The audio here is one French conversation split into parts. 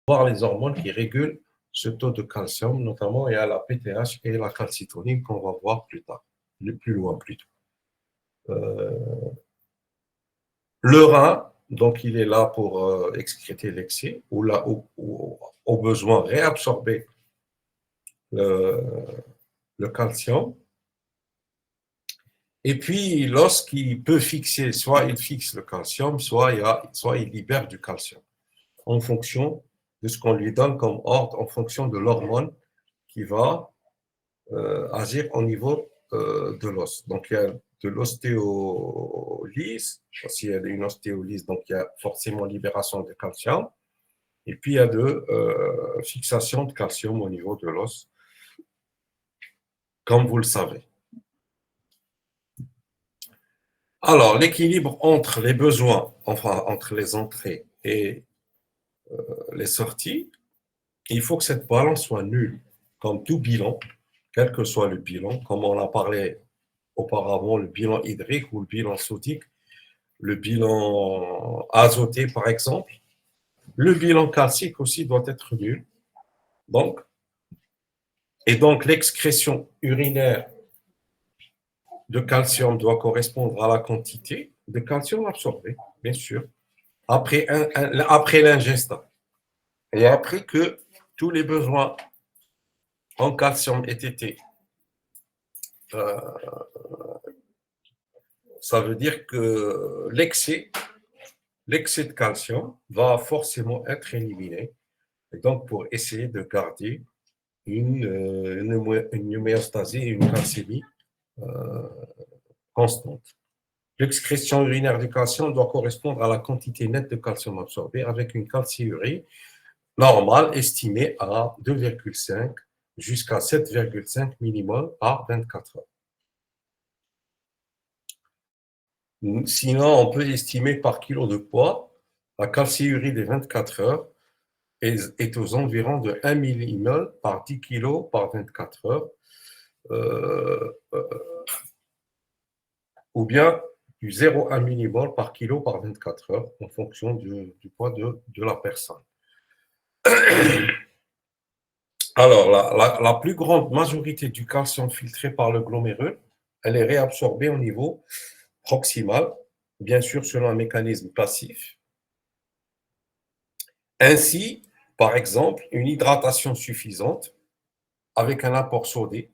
voir les hormones qui régulent ce taux de calcium, notamment il y a la PTH et la calcitonine qu'on va voir plus tard, plus loin plutôt. Le rein, donc il est là pour excréter l'excès ou au besoin réabsorber le calcium. Et puis l'os qui peut fixer, soit il fixe le calcium, soit il libère du calcium en fonction de ce qu'on lui donne comme ordre, en fonction de l'hormone qui va agir au niveau de l'os. Donc, il y a de l'ostéolyse. S'il y a une ostéolyse, donc il y a forcément libération de calcium. Et puis, il y a de fixation de calcium au niveau de l'os, comme vous le savez. Alors, l'équilibre entre les besoins, enfin, entre les entrées et les sorties, il faut que cette balance soit nulle, comme tout bilan, quel que soit le bilan, comme on a parlé auparavant, le bilan hydrique ou le bilan sodique, le bilan azoté par exemple. Le bilan calcique aussi doit être nul. Donc, l'excrétion urinaire de calcium doit correspondre à la quantité de calcium absorbé, bien sûr, après l'ingeste. Et après que tous les besoins en calcium aient été ça veut dire que l'excès de calcium va forcément être éliminé. Et donc, pour essayer de garder une homéostasie, une calcémie constante. L'excrétion urinaire de calcium doit correspondre à la quantité nette de calcium absorbé avec une calciurie normale estimée à 2,5 jusqu'à 7,5 millimol par 24 heures. Sinon, on peut estimer par kilo de poids la calciurie des 24 heures est aux environs de 1 millimol par 10 kg par 24 heures, ou bien du 0,1 millimol par kilo par 24 heures, en fonction du poids de la personne. Alors, la plus grande majorité du calcium filtré par le glomérule, elle est réabsorbée au niveau proximal, bien sûr selon un mécanisme passif. Ainsi, par exemple, une hydratation suffisante avec un apport sodé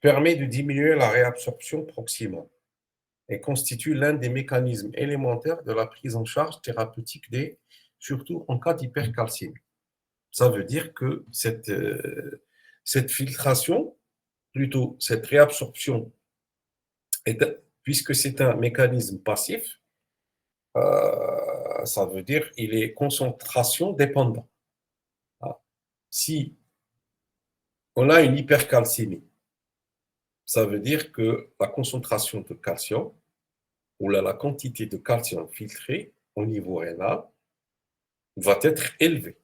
permet de diminuer la réabsorption proximale et constitue l'un des mécanismes élémentaires de la prise en charge thérapeutique surtout en cas d'hypercalcémie. Ça veut dire que cette filtration, plutôt cette réabsorption, puisque c'est un mécanisme passif, ça veut dire qu'il est concentration dépendant. Si on a une hypercalcémie, ça veut dire que la concentration de calcium ou la quantité de calcium filtré au niveau rénal va être élevée.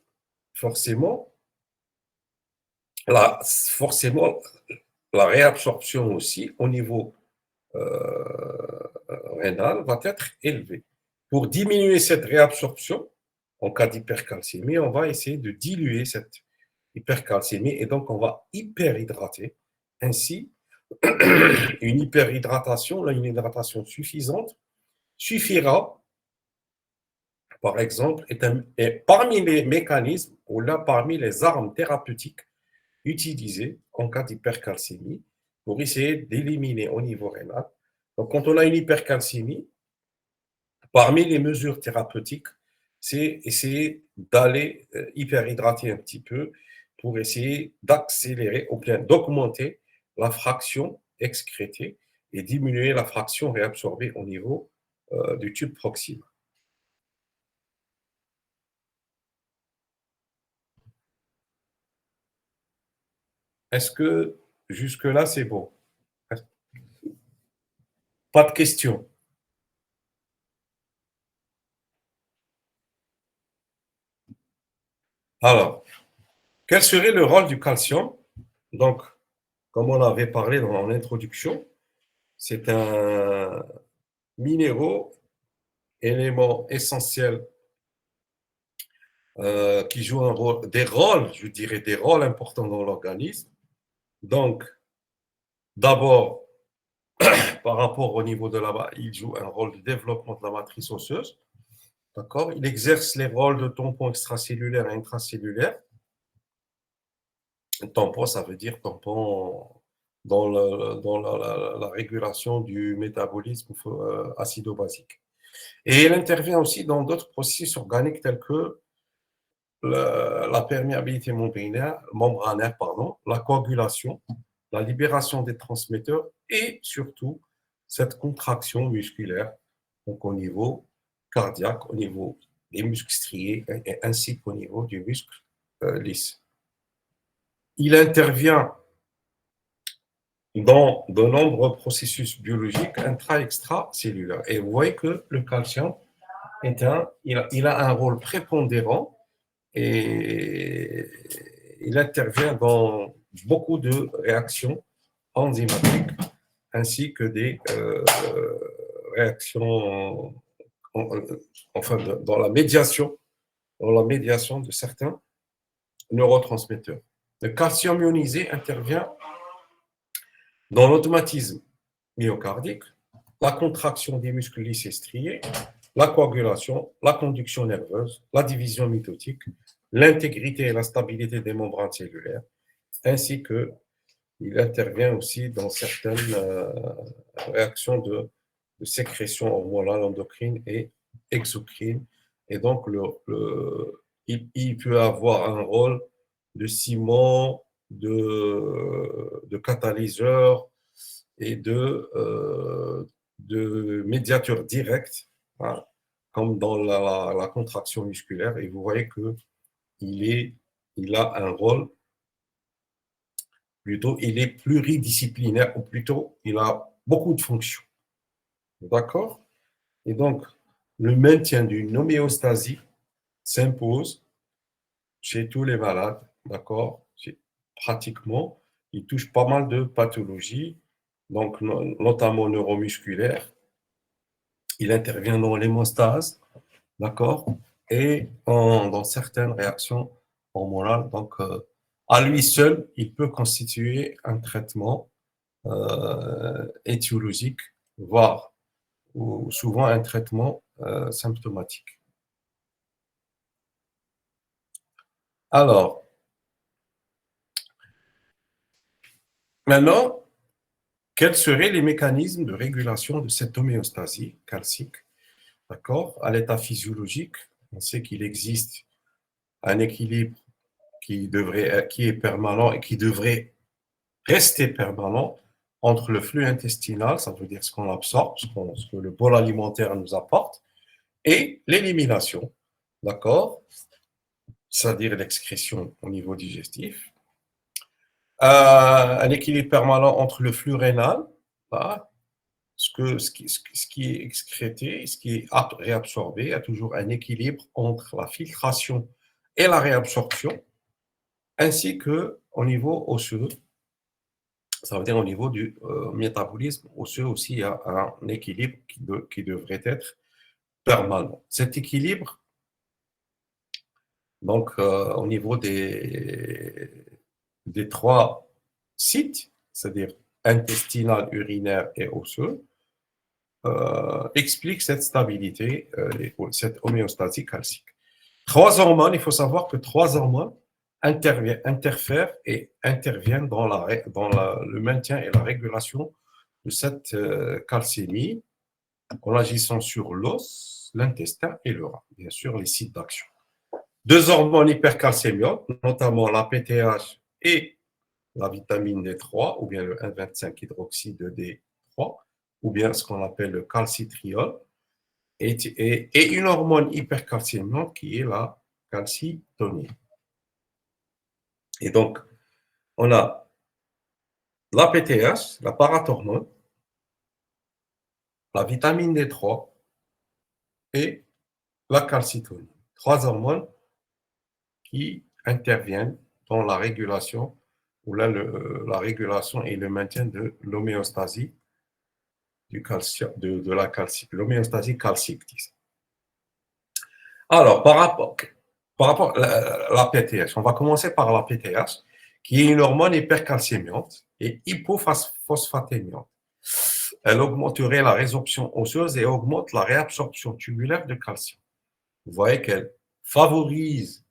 Forcément, la réabsorption aussi au niveau rénal va être élevée. Pour diminuer cette réabsorption, en cas d'hypercalcémie, on va essayer de diluer cette hypercalcémie et donc on va hyperhydrater. Ainsi, une hyperhydratation, une hydratation suffisante, suffira, par exemple, est parmi les mécanismes ou là parmi les armes thérapeutiques utilisées en cas d'hypercalcémie pour essayer d'éliminer au niveau rénal. Donc, quand on a une hypercalcémie, parmi les mesures thérapeutiques, c'est essayer d'aller hyperhydrater un petit peu pour essayer d'accélérer ou bien d'augmenter la fraction excrétée et diminuer la fraction réabsorbée au niveau du tube proximal. Est-ce que jusque-là, c'est bon? Pas de questions? Alors, quel serait le rôle du calcium? Donc, comme on avait parlé dans l'introduction, c'est un minéraux, élément essentiel qui jouent des rôles, je dirais des rôles importants dans l'organisme. Donc, d'abord, par rapport au niveau de il joue un rôle de développement de la matrice osseuse. D'accord? Il exerce les rôles de tampon extracellulaire et intracellulaire. Tampon, ça veut dire tampon dans la régulation du métabolisme acido-basique. Et il intervient aussi dans d'autres processus organiques tels que la perméabilité membranaire, la coagulation, la libération des transmetteurs et surtout cette contraction musculaire, donc au niveau cardiaque, au niveau des muscles striés ainsi qu'au niveau du muscle lisse. Il intervient dans de nombreux processus biologiques intra-extracellulaires. Et vous voyez que le calcium il a un rôle prépondérant et il intervient dans beaucoup de réactions enzymatiques ainsi que des réactions, enfin, dans la médiation de certains neurotransmetteurs. Le calcium ionisé intervient dans l'automatisme myocardique, la contraction des muscles lisses et striés, la coagulation, la conduction nerveuse, la division mitotique, l'intégrité et la stabilité des membranes cellulaires, ainsi que il intervient aussi dans certaines réactions de sécrétion hormonale, endocrine et exocrine. Et donc, il peut avoir un rôle de ciment, de catalyseur et de médiateur direct, hein, comme dans la contraction musculaire. Et vous voyez qu'il a un rôle plutôt, il est pluridisciplinaire, ou plutôt, il a beaucoup de fonctions. D'accord? Et donc, le maintien d'une homéostasie s'impose chez tous les malades, d'accord? Pratiquement, il touche pas mal de pathologies, donc notamment neuromusculaires. Il intervient dans l'hémostase, d'accord? Et dans certaines réactions hormonales. Donc, à lui seul, il peut constituer un traitement étiologique, voire ou souvent un traitement symptomatique. Alors, maintenant, quels seraient les mécanismes de régulation de cette homéostasie calcique? D'accord? À l'état physiologique, on sait qu'il existe un équilibre qui est permanent et qui devrait rester permanent entre le flux intestinal, ça veut dire ce qu'on absorbe, ce que le bol alimentaire nous apporte, et l'élimination, d'accord? C'est-à-dire l'excrétion au niveau digestif. Un équilibre permanent entre le flux rénal, là, ce qui est excrété, ce qui est réabsorbé, il y a toujours un équilibre entre la filtration et la réabsorption, ainsi qu'au niveau osseux, ça veut dire au niveau du métabolisme osseux aussi, il y a un équilibre qui devrait être permanent. Cet équilibre, donc au niveau des trois sites, c'est-à-dire intestinal, urinaire et osseux, explique cette stabilité, cette homéostasie calcique. Trois hormones, il faut savoir que trois hormones interfèrent et interviennent dans le maintien et la régulation de cette calcémie en agissant sur l'os, l'intestin et le rein, bien sûr les sites d'action. Deux hormones hypercalcémiotes, notamment la PTH et la vitamine D3, ou bien le 1,25 hydroxyde de D3, ou bien ce qu'on appelle le calcitriol, et une hormone hypercalcémiante qui est la calcitonin. Et donc, on a la PTH, la parathormone, la vitamine D3 et la calcitonin. Trois hormones qui interviennent dans la régulation ou là, la régulation et le maintien de l'homéostasie du calcium, de la l'homéostasie calcique. Alors, par rapport, par rapport à la PTH, on va commencer par la PTH, qui est une hormone hypercalcémiante et hypophosphatémiante. Elle augmenterait la résorption osseuse et augmente la réabsorption tubulaire de calcium. Vous voyez qu'elle favorise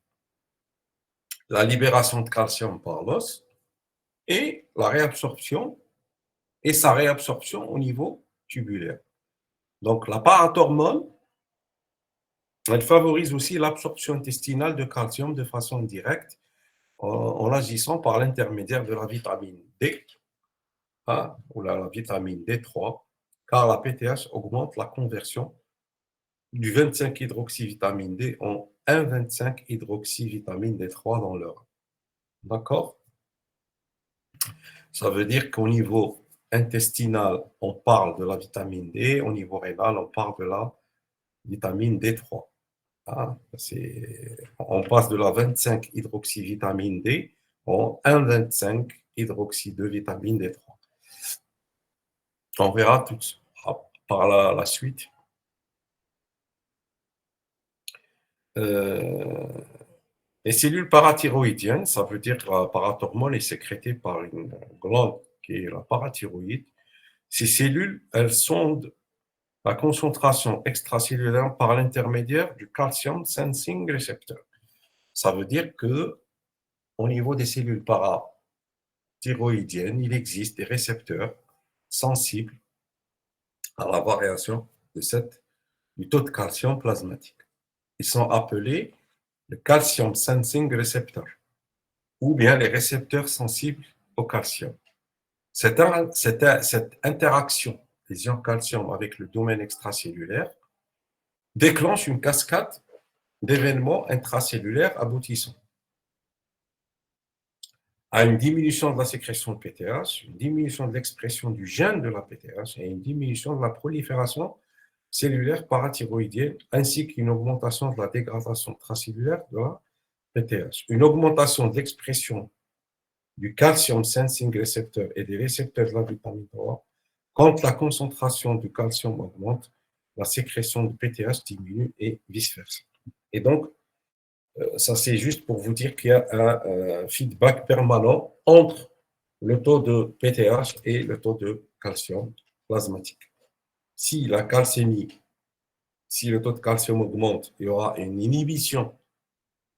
la libération de calcium par l'os et la réabsorption et sa réabsorption au niveau tubulaire. Donc, la parathormone, elle favorise aussi l'absorption intestinale de calcium de façon directe en agissant par l'intermédiaire de la vitamine D ou la vitamine D3, car la PTH augmente la conversion du 25-hydroxyvitamine D en 1,25-hydroxyvitamine D3 dans l'heure. D'accord? Ça veut dire qu'au niveau intestinal, on parle de la vitamine D, au niveau rénal, on parle de la vitamine D3. Ah, on passe de la 25-hydroxyvitamine D en 1,25-hydroxy 2 vitamine D3. On verra tout par la suite. Les cellules parathyroïdiennes, ça veut dire que la parathormone est sécrétée par une glande qui est la parathyroïde. Ces cellules, elles sondent la concentration extracellulaire par l'intermédiaire du calcium sensing receptor. Ça veut dire que au niveau des cellules parathyroïdiennes, il existe des récepteurs sensibles à la variation du taux de calcium plasmatique. Ils sont appelés le calcium sensing receptor ou bien les récepteurs sensibles au calcium. Cette interaction des ions calcium avec le domaine extracellulaire déclenche une cascade d'événements intracellulaires aboutissant à une diminution de la sécrétion de PTH, une diminution de l'expression du gène de la PTH et une diminution de la prolifération cellulaire parathyroïdienne, ainsi qu'une augmentation de la dégradation intracellulaire de la PTH. Une augmentation de l'expression du calcium sensing receptor et des récepteurs de la vitamine D. Quand la concentration du calcium augmente, la sécrétion de PTH diminue et vice-versa. Et donc, ça c'est juste pour vous dire qu'il y a un feedback permanent entre le taux de PTH et le taux de calcium plasmatique. Si la calcémie, si le taux de calcium augmente, il y aura une inhibition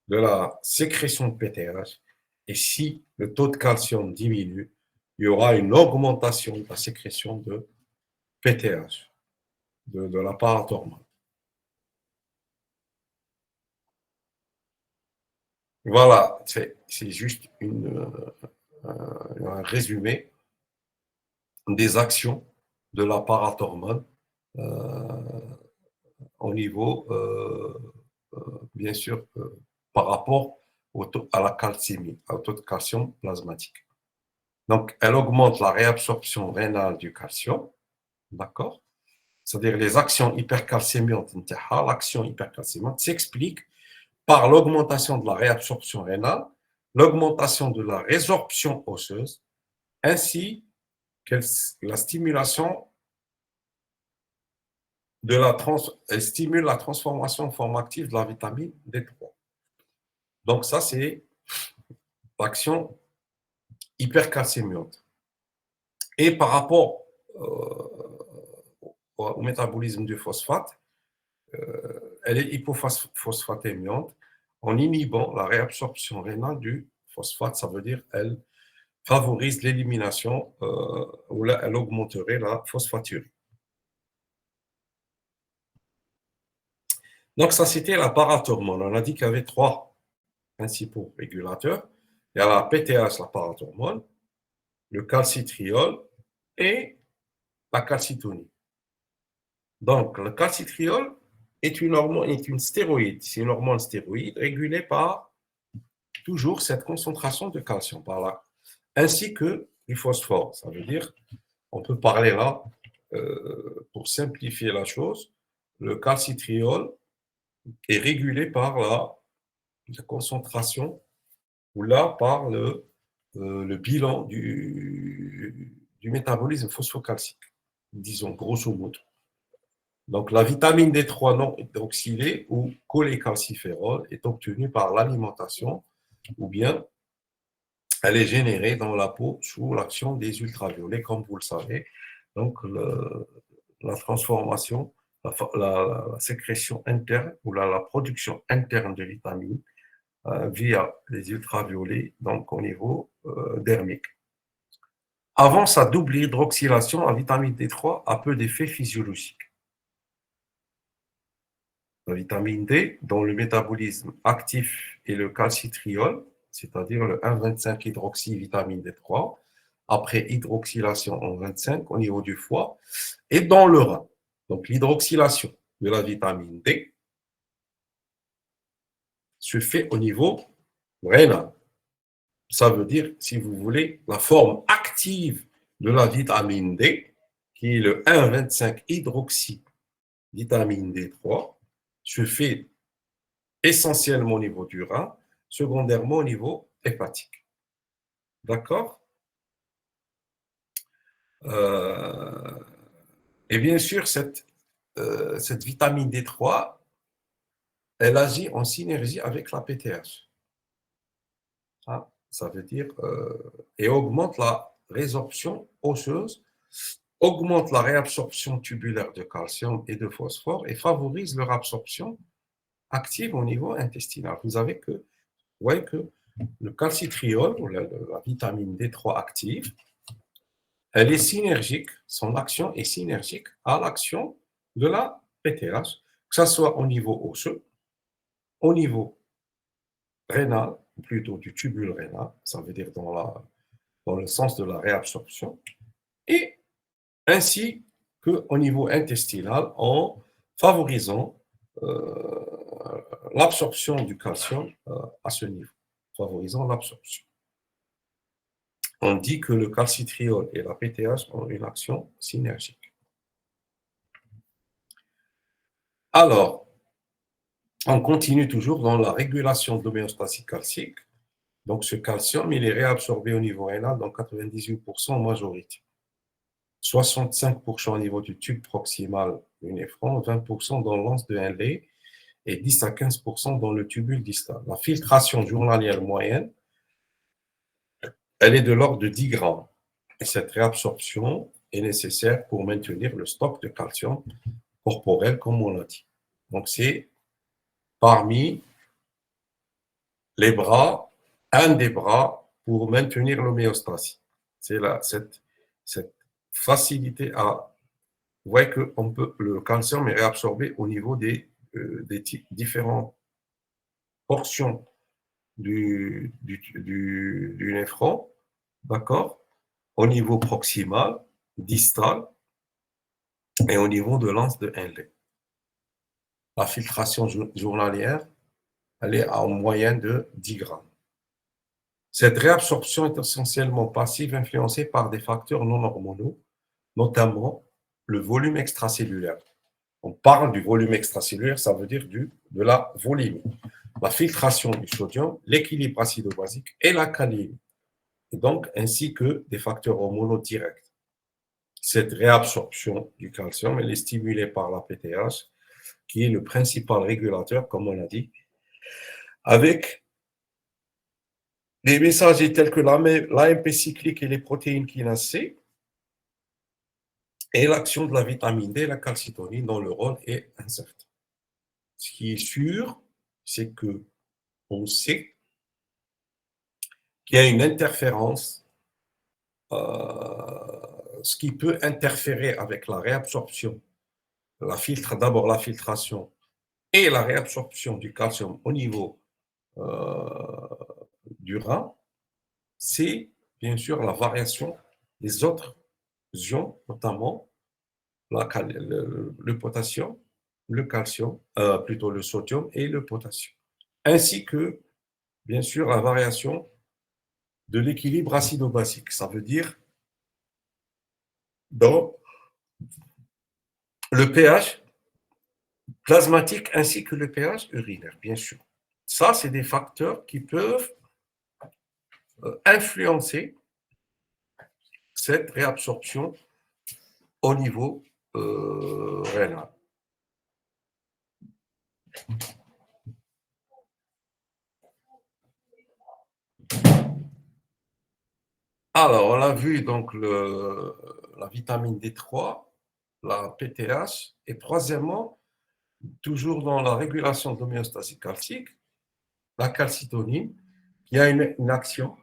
de la sécrétion de PTH. Et si le taux de calcium diminue, il y aura une augmentation de la sécrétion de PTH, de la parathormone. Voilà, c'est juste un résumé des actions de la parathormone au niveau, bien sûr, par rapport à la calcémie, au taux de calcium plasmatique. Donc, elle augmente la réabsorption rénale du calcium, d'accord? C'est-à-dire les actions hypercalcémiantes, l'action hypercalcémiante s'explique par l'augmentation de la réabsorption rénale, l'augmentation de la résorption osseuse, ainsi que la stimulation elle stimule la transformation en forme active de la vitamine D3. Donc ça, c'est l'action hypercalcémiante. Et par rapport au métabolisme du phosphate, elle est hypophosphatémiante en inhibant la réabsorption rénale du phosphate. Ça veut dire qu'elle favorise l'élimination ou là, elle augmenterait la phosphaturie. Donc ça, c'était la parathormone. On a dit qu'il y avait 3 principaux régulateurs. Il y a la PTH, la parathormone, le calcitriol et la calcitonie. Donc, le calcitriol est une hormone, est une stéroïde. C'est une hormone stéroïde régulée par toujours cette concentration de calcium par là, ainsi que du phosphore. Ça veut dire, on peut parler là, pour simplifier la chose, le calcitriol est régulé par la concentration ou là par le bilan du métabolisme phosphocalcique, disons grosso modo. Donc, la vitamine D3 non hydroxylée ou cholécalciférol est obtenue par l'alimentation ou bien elle est générée dans la peau sous l'action des ultraviolets, comme vous le savez. Donc, la transformation, la sécrétion interne ou la production interne de vitamines via les ultraviolets, donc au niveau dermique. Avant sa double hydroxylation, la vitamine D3 a peu d'effets physiologiques. La vitamine D, dont le métabolisme actif est le calcitriol, c'est-à-dire le 1,25-hydroxyvitamine D3, après hydroxylation en 25 au niveau du foie, et dans le rein. Donc l'hydroxylation de la vitamine D se fait au niveau rénal. Ça veut dire, si vous voulez, la forme active de la vitamine D, qui est le 1,25-hydroxyvitamine D3, se fait essentiellement au niveau du rein, secondairement au niveau hépatique. D'accord? Et bien sûr, cette vitamine D3, elle agit en synergie avec la PTH. Ah, ça veut dire, et augmente la résorption osseuse, augmente la réabsorption tubulaire de calcium et de phosphore et favorise leur absorption active au niveau intestinal. Vous voyez que le calcitriol, ou la vitamine D3 active, elle est synergique, son action est synergique à l'action de la PTH, que ce soit au niveau osseux, au niveau rénal, ou plutôt du tubule rénal, ça veut dire dans le sens de la réabsorption, et ainsi qu'au niveau intestinal en favorisant l'absorption du calcium à ce niveau, favorisant l'absorption. On dit que le calcitriol et la PTH ont une action synergique. Alors, on continue toujours dans la régulation de l'homéostasie calcique. Donc, ce calcium, il est réabsorbé au niveau rénal dans 98% en majorité. 65% au niveau du tube proximal du néphron, 20% dans l'anse de Henle et 10 à 15% dans le tubule distal. La filtration journalière moyenne, elle est de l'ordre de 10 grammes. Et cette réabsorption est nécessaire pour maintenir le stock de calcium corporel, comme on l'a dit. Donc, c'est parmi les bras, un des bras pour maintenir l'homéostasie. C'est là, cette facilité à. Vous voyez que le calcium est réabsorbé au niveau des différentes portions du néphron, d'accord, au niveau proximal, distal et au niveau de l'anse de Henle. La filtration journalière, elle est en moyenne de 10 grammes. Cette réabsorption est essentiellement passive, influencée par des facteurs non hormonaux, notamment le volume extracellulaire. On parle du volume extracellulaire, ça veut dire de la volémie. La filtration du sodium, l'équilibre acido-basique et la kaliémie. Et donc, ainsi que des facteurs hormonaux directs. Cette réabsorption du calcium, elle est stimulée par la PTH, qui est le principal régulateur, comme on l'a dit, avec des messagers tels que l'AMP cyclique et les protéines kinase C, et l'action de la vitamine D, la calcitonine, dont le rôle est incertain. Ce qui est sûr, c'est que on sait qu'il y a une interférence, ce qui peut interférer avec la réabsorption, d'abord la filtration et la réabsorption du calcium au niveau du rein, c'est bien sûr la variation des autres ions, notamment le potassium, le calcium, plutôt le sodium et le potassium, ainsi que bien sûr la variation de l'équilibre acido-basique. Ça veut dire dans le pH plasmatique ainsi que le pH urinaire, bien sûr. Ça, c'est des facteurs qui peuvent influencer cette réabsorption au niveau rénal. Alors, on a vu donc la vitamine D3, la PTH, et troisièmement, toujours dans la régulation de l'homéostasie calcique, la calcitonine, qui a une action,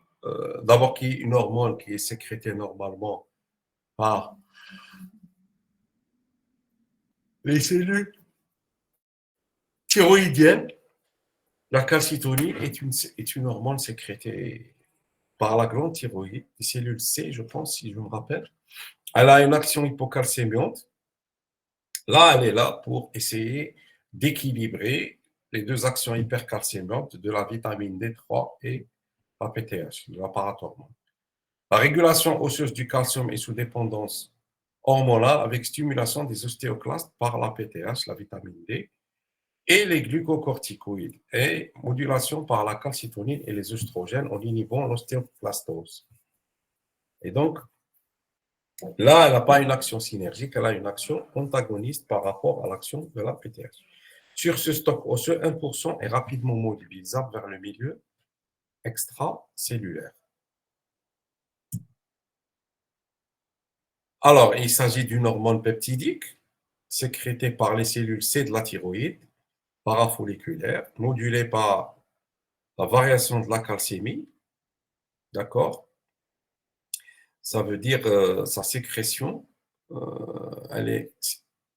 d'abord qui est une hormone qui est sécrétée normalement par les cellules thyroïdiennes. La calcitonine est une hormone sécrétée par la glande thyroïde, les cellules C, je pense, si je me rappelle. Elle a une action hypocalcémiante. Là, elle est là pour essayer d'équilibrer les deux actions hypercalcémiantes de la vitamine D3 et la PTH, la parathormone. La régulation osseuse du calcium est sous dépendance hormonale avec stimulation des ostéoclastes par la PTH, la vitamine D, et les glucocorticoïdes, et modulation par la calcitonine et les oestrogènes en inhibant l'ostéoplastose. Et donc, là, elle n'a pas une action synergique, elle a une action antagoniste par rapport à l'action de la PTH. Sur ce stock osseux, 1% est rapidement mobilisable vers le milieu extracellulaire. Alors, il s'agit d'une hormone peptidique sécrétée par les cellules C de la thyroïde, parafolliculaire, modulée par la variation de la calcémie, d'accord? Ça veut dire sa sécrétion, elle est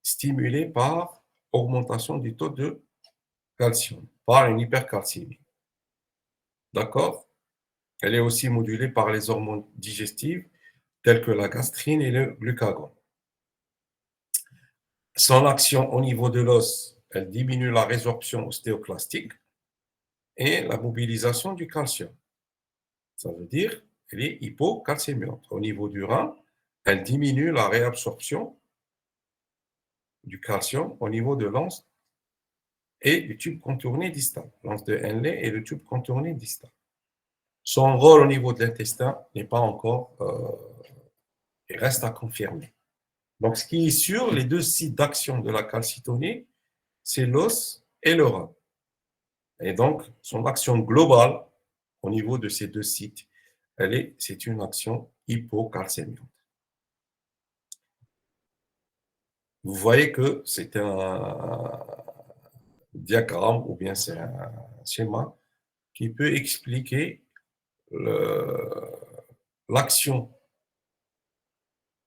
stimulée par augmentation du taux de calcium, par une hypercalcémie, d'accord? Elle est aussi modulée par les hormones digestives telles que la gastrine et le glucagon. Son action au niveau de l'os, elle diminue la résorption ostéoclastique et la mobilisation du calcium. Ça veut dire qu'elle est hypocalcémiante. Au niveau du rein, elle diminue la réabsorption du calcium au niveau de l'anse et du tube contourné distal. L'anse de Henle et le tube contourné distal. Son rôle au niveau de l'intestin n'est pas encore, il reste à confirmer. Donc, ce qui est sûr, les deux sites d'action de la calcitonine, c'est l'os et le rein. Et donc, son action globale au niveau de ces deux sites, c'est une action hypocalcémiante. Vous voyez que c'est un diagramme ou bien c'est un schéma qui peut expliquer l'action,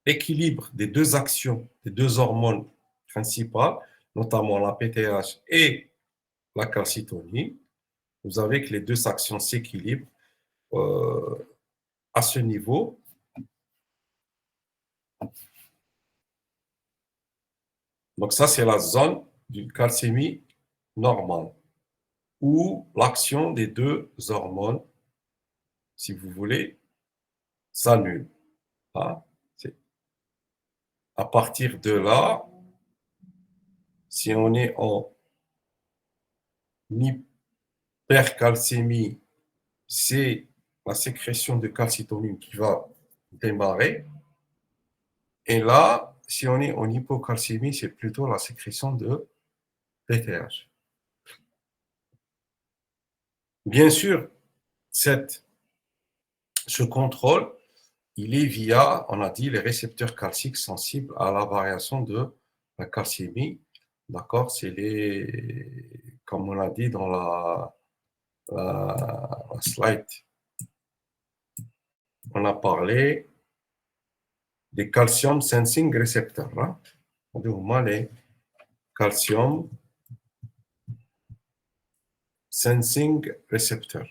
l'équilibre des deux actions, des deux hormones principales, notamment la PTH et la calcitonine. Vous avez que les deux actions s'équilibrent à ce niveau. Donc ça, c'est la zone d'une calcémie normale, où l'action des deux hormones, si vous voulez, s'annule. Hein? À partir de là, si on est en hypercalcémie, c'est la sécrétion de calcitonine qui va démarrer. Et là, si on est en hypocalcémie, c'est plutôt la sécrétion de PTH. Bien sûr, ce contrôle, il est via, on a dit, les récepteurs calciques sensibles à la variation de la calcémie. D'accord? C'est comme on l'a dit dans la slide, on a parlé des calcium sensing receptors. Hein? Les calcium sensing receptors.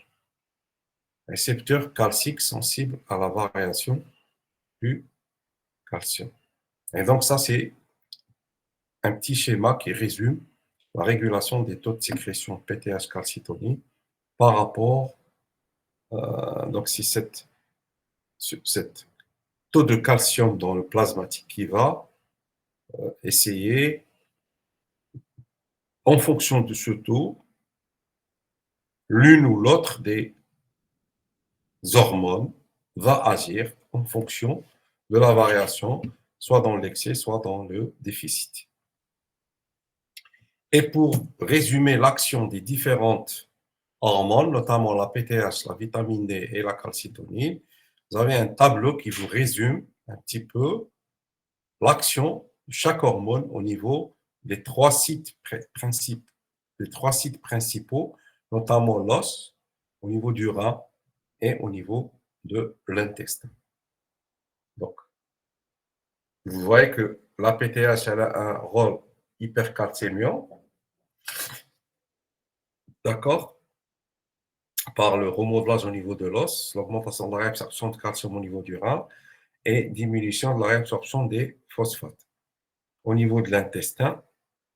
Récepteurs calciques sensibles à la variation du calcium. Et donc ça, c'est un petit schéma qui résume la régulation des taux de sécrétion PTH calcitonine par rapport, donc si cet taux de calcium dans le plasmatique qui va essayer, en fonction de ce taux, l'une ou l'autre des hormones va agir en fonction de la variation, soit dans l'excès, soit dans le déficit. Et pour résumer l'action des différentes hormones, notamment la PTH, la vitamine D et la calcitonine, vous avez un tableau qui vous résume un petit peu l'action de chaque hormone au niveau des trois sites principaux, notamment l'os, au niveau du rein et au niveau de l'intestin. Donc, vous voyez que la PTH elle a un rôle hypercalcémiant, d'accord, par le remodelage au niveau de l'os, l'augmentation de la réabsorption de calcium au niveau du rein et diminution de la réabsorption des phosphates. Au niveau de l'intestin,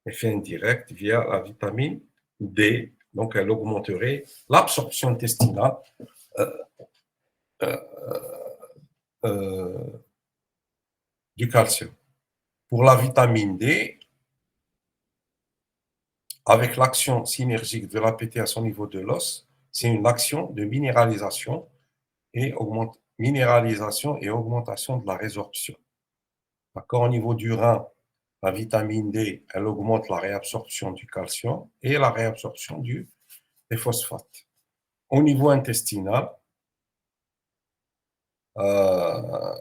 effet indirect via la vitamine D. Donc, elle augmenterait l'absorption intestinale euh, euh, euh, du calcium. Pour la vitamine D, avec l'action synergique de la PTH au niveau de l'os, c'est une action de minéralisation et augmentation de la résorption. D'accord. Au niveau du rein, la vitamine D, elle augmente la réabsorption du calcium et la réabsorption des phosphates. Au niveau intestinal, euh,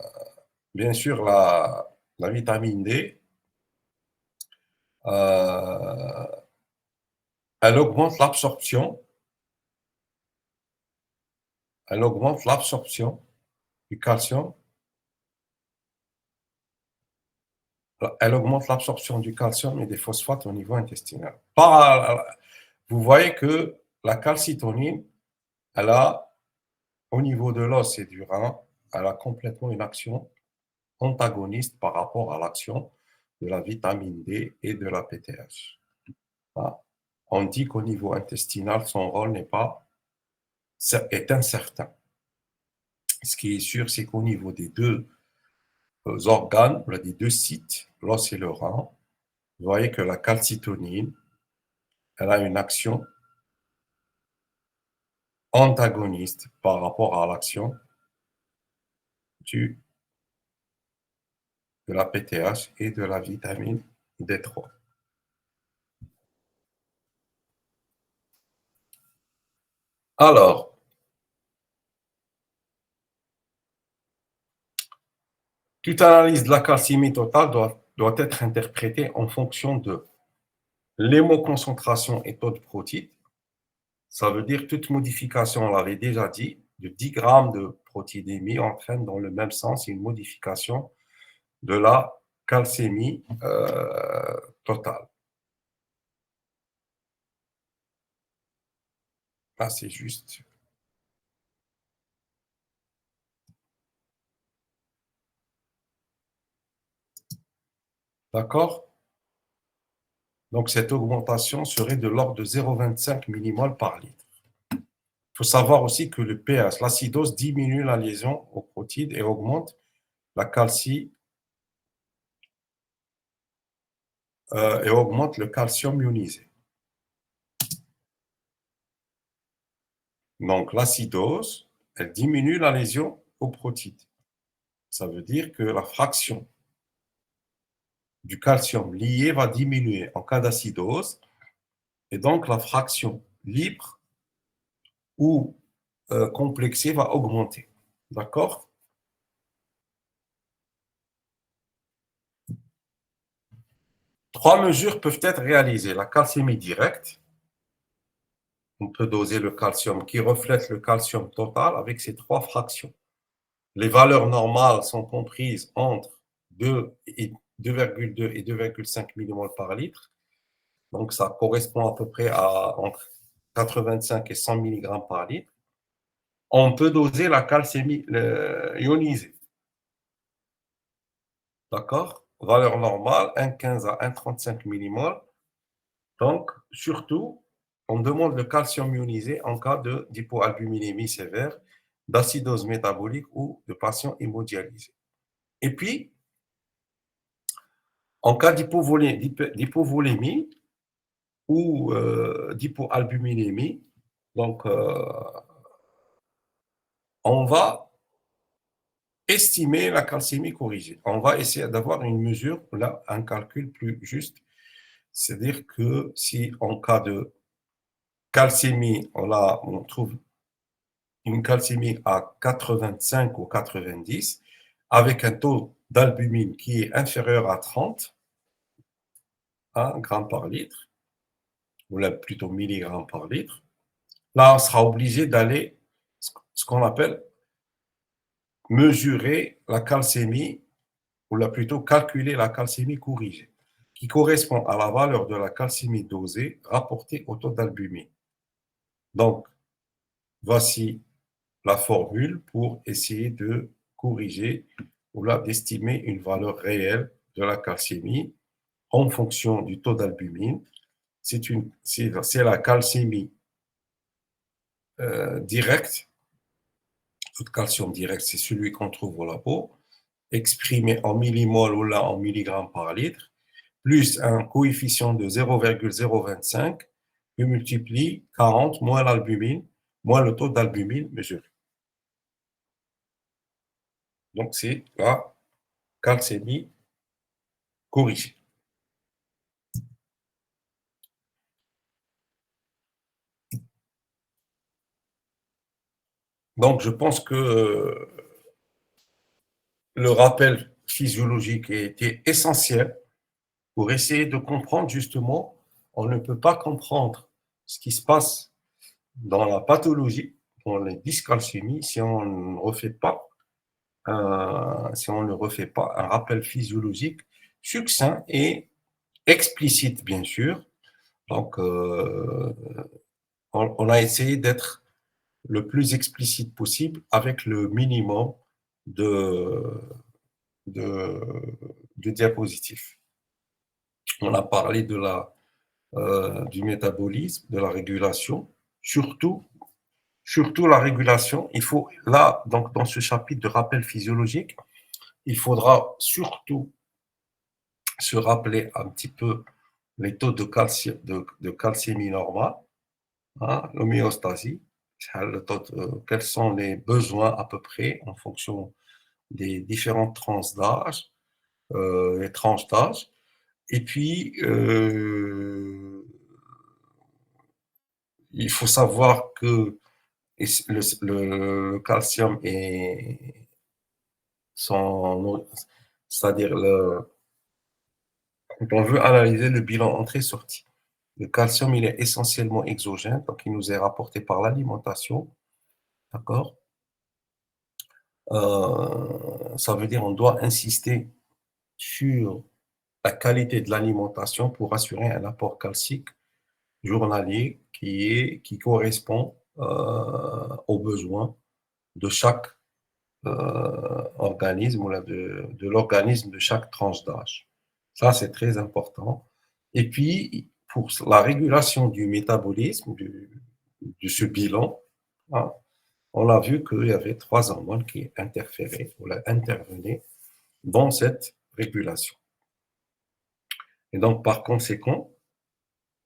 bien sûr, la vitamine D, euh, elle augmente l'absorption, elle augmente l'absorption du calcium, elle augmente l'absorption du calcium et des phosphates au niveau intestinal. Vous voyez que la calcitonine, elle a, au niveau de l'os et du rein, elle a complètement une action antagoniste par rapport à l'action de la vitamine D et de la PTH. On dit qu'au niveau intestinal, son rôle est incertain. Ce qui est sûr, c'est qu'au niveau des deux organes, des deux sites, l'os et le rein, vous voyez que la calcitonine, elle a une action antagoniste par rapport à l'action de la PTH et de la vitamine D3. Alors, toute analyse de la calcémie totale doit être interprétée en fonction de l'hémoconcentration et taux de protéines. Ça veut dire toute modification, on l'avait déjà dit, de 10 grammes de protéidémie entraîne dans le même sens une modification de la calcémie totale. Là, c'est juste. D'accord. Donc, cette augmentation serait de l'ordre de 0,25 millimoles par litre. Il faut savoir aussi que le pH, l'acidose, diminue la liaison aux protéines et augmente la calcie et augmente le calcium ionisé. Donc, l'acidose, elle diminue la lésion aux protéines. Ça veut dire que la fraction du calcium lié va diminuer en cas d'acidose et donc la fraction libre ou complexée va augmenter. D'accord. Trois mesures peuvent être réalisées. La calcémie directe, on peut doser le calcium qui reflète le calcium total avec ces trois fractions. Les valeurs normales sont comprises entre 2,2 et 2,5 millimoles par litre. Donc, ça correspond à peu près à entre 85 et 100 mg par litre. On peut doser la calcémie ionisée. D'accord. Valeur normale, 1,15 à 1,35 millimoles. Donc, surtout, on demande le calcium ionisé en cas d'hypoalbuminémie sévère, d'acidose métabolique ou de patient hémodialysé. Et puis, en cas d'hypovolémie ou d'hypoalbuminémie, donc on va estimer la calcémie corrigée. On va essayer d'avoir une mesure, là, un calcul plus juste C'est-à-dire que si en cas de calcémie, on trouve une calcémie à 85 ou 90, avec un taux d'albumine qui est inférieur à 30 grammes par litre, ou là plutôt milligrammes par litre, là on sera obligé d'aller ce qu'on appelle mesurer la calcémie, ou là plutôt calculer la calcémie corrigée, qui correspond à la valeur de la calcémie dosée rapportée au taux d'albumine. Donc, voici la formule pour essayer de corriger ou là d'estimer une valeur réelle de la calcémie en fonction du taux d'albumine. C'est la calcémie directe. Le calcium direct, c'est celui qu'on trouve au labo, exprimé en millimol ou là en milligrammes par litre, plus un coefficient de 0,025 qui multiplie 40 moins l'albumine, moins le taux d'albumine mesuré. Donc, c'est la calcémie corrigée. Donc, je pense que le rappel physiologique était essentiel pour essayer de comprendre justement, on ne peut pas comprendre ce qui se passe dans la pathologie, dans les dyscalcémies, si on ne refait pas un rappel physiologique succinct et explicite, bien sûr. Donc, on a essayé d'être le plus explicite possible avec le minimum de, de, de diapositives. On a parlé du métabolisme, de la régulation, surtout la régulation. Il faut, là, donc, dans ce chapitre de rappel physiologique, il faudra surtout se rappeler un petit peu les taux de calcémie normale, l'homéostasie, quels sont les besoins à peu près en fonction des différentes tranches d'âge, les tranches d'âge. Et puis, il faut savoir que le calcium est c'est-à-dire quand on veut analyser le bilan entrée-sortie. Le calcium, il est essentiellement exogène, donc il nous est rapporté par l'alimentation, d'accord? Ça veut dire on doit insister sur la qualité de l'alimentation pour assurer un apport calcique journalier qui correspond aux besoins de chaque organisme ou de l'organisme de chaque tranche d'âge. Ça, c'est très important. Et puis, pour la régulation du métabolisme, de ce bilan, hein, on a vu qu'il y avait 3 hormones qui interféraient ou intervenaient dans cette régulation. Et donc, par conséquent,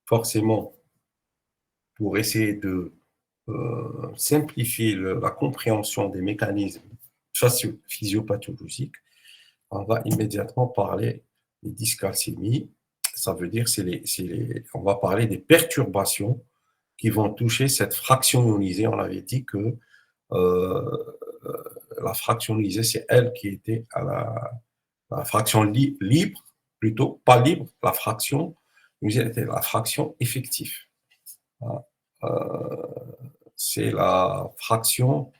forcément, pour essayer de simplifier la compréhension des mécanismes physiopathologiques, on va immédiatement parler des dyscalcémies. Ça veut dire on va parler des perturbations qui vont toucher cette fraction ionisée. On avait dit que la fraction ionisée, c'est elle qui était à la fraction libre, plutôt pas libre, la fraction ionisée était la fraction effective. C'est la fraction,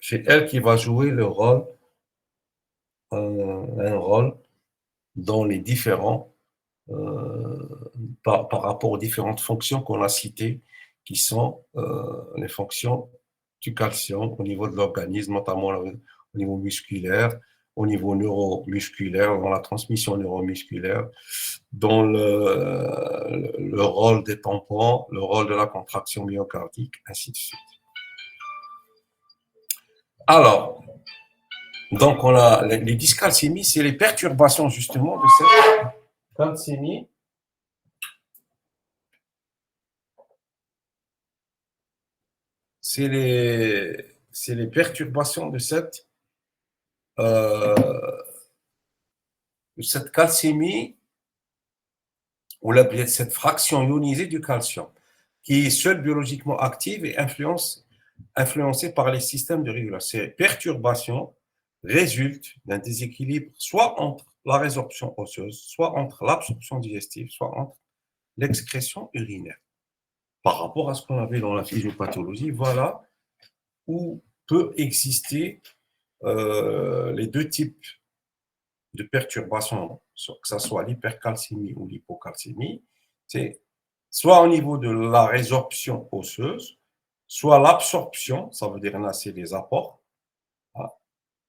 c'est elle qui va jouer un rôle dans les différents, par rapport aux différentes fonctions qu'on a citées, qui sont les fonctions du calcium au niveau de l'organisme, notamment au niveau musculaire, au niveau neuromusculaire, dans la transmission neuromusculaire, dans le rôle des tampons, le rôle de la contraction myocardique, ainsi de suite. Alors, donc on a les dyscalcémies, c'est les perturbations justement de cette calcémie. C'est les perturbations euh, de cette calcémie ou cette fraction ionisée du calcium, qui est seule biologiquement active et influencée par les systèmes de régulation. Ces perturbations résultent d'un déséquilibre soit entre la résorption osseuse, soit entre l'absorption digestive, soit entre l'excrétion urinaire. Par rapport à ce qu'on avait dans la physiopathologie, voilà où peut exister les deux types de perturbations, que ce soit l'hypercalcémie ou l'hypocalcémie. C'est soit au niveau de la résorption osseuse, soit l'absorption, ça veut dire là c'est les apports, hein,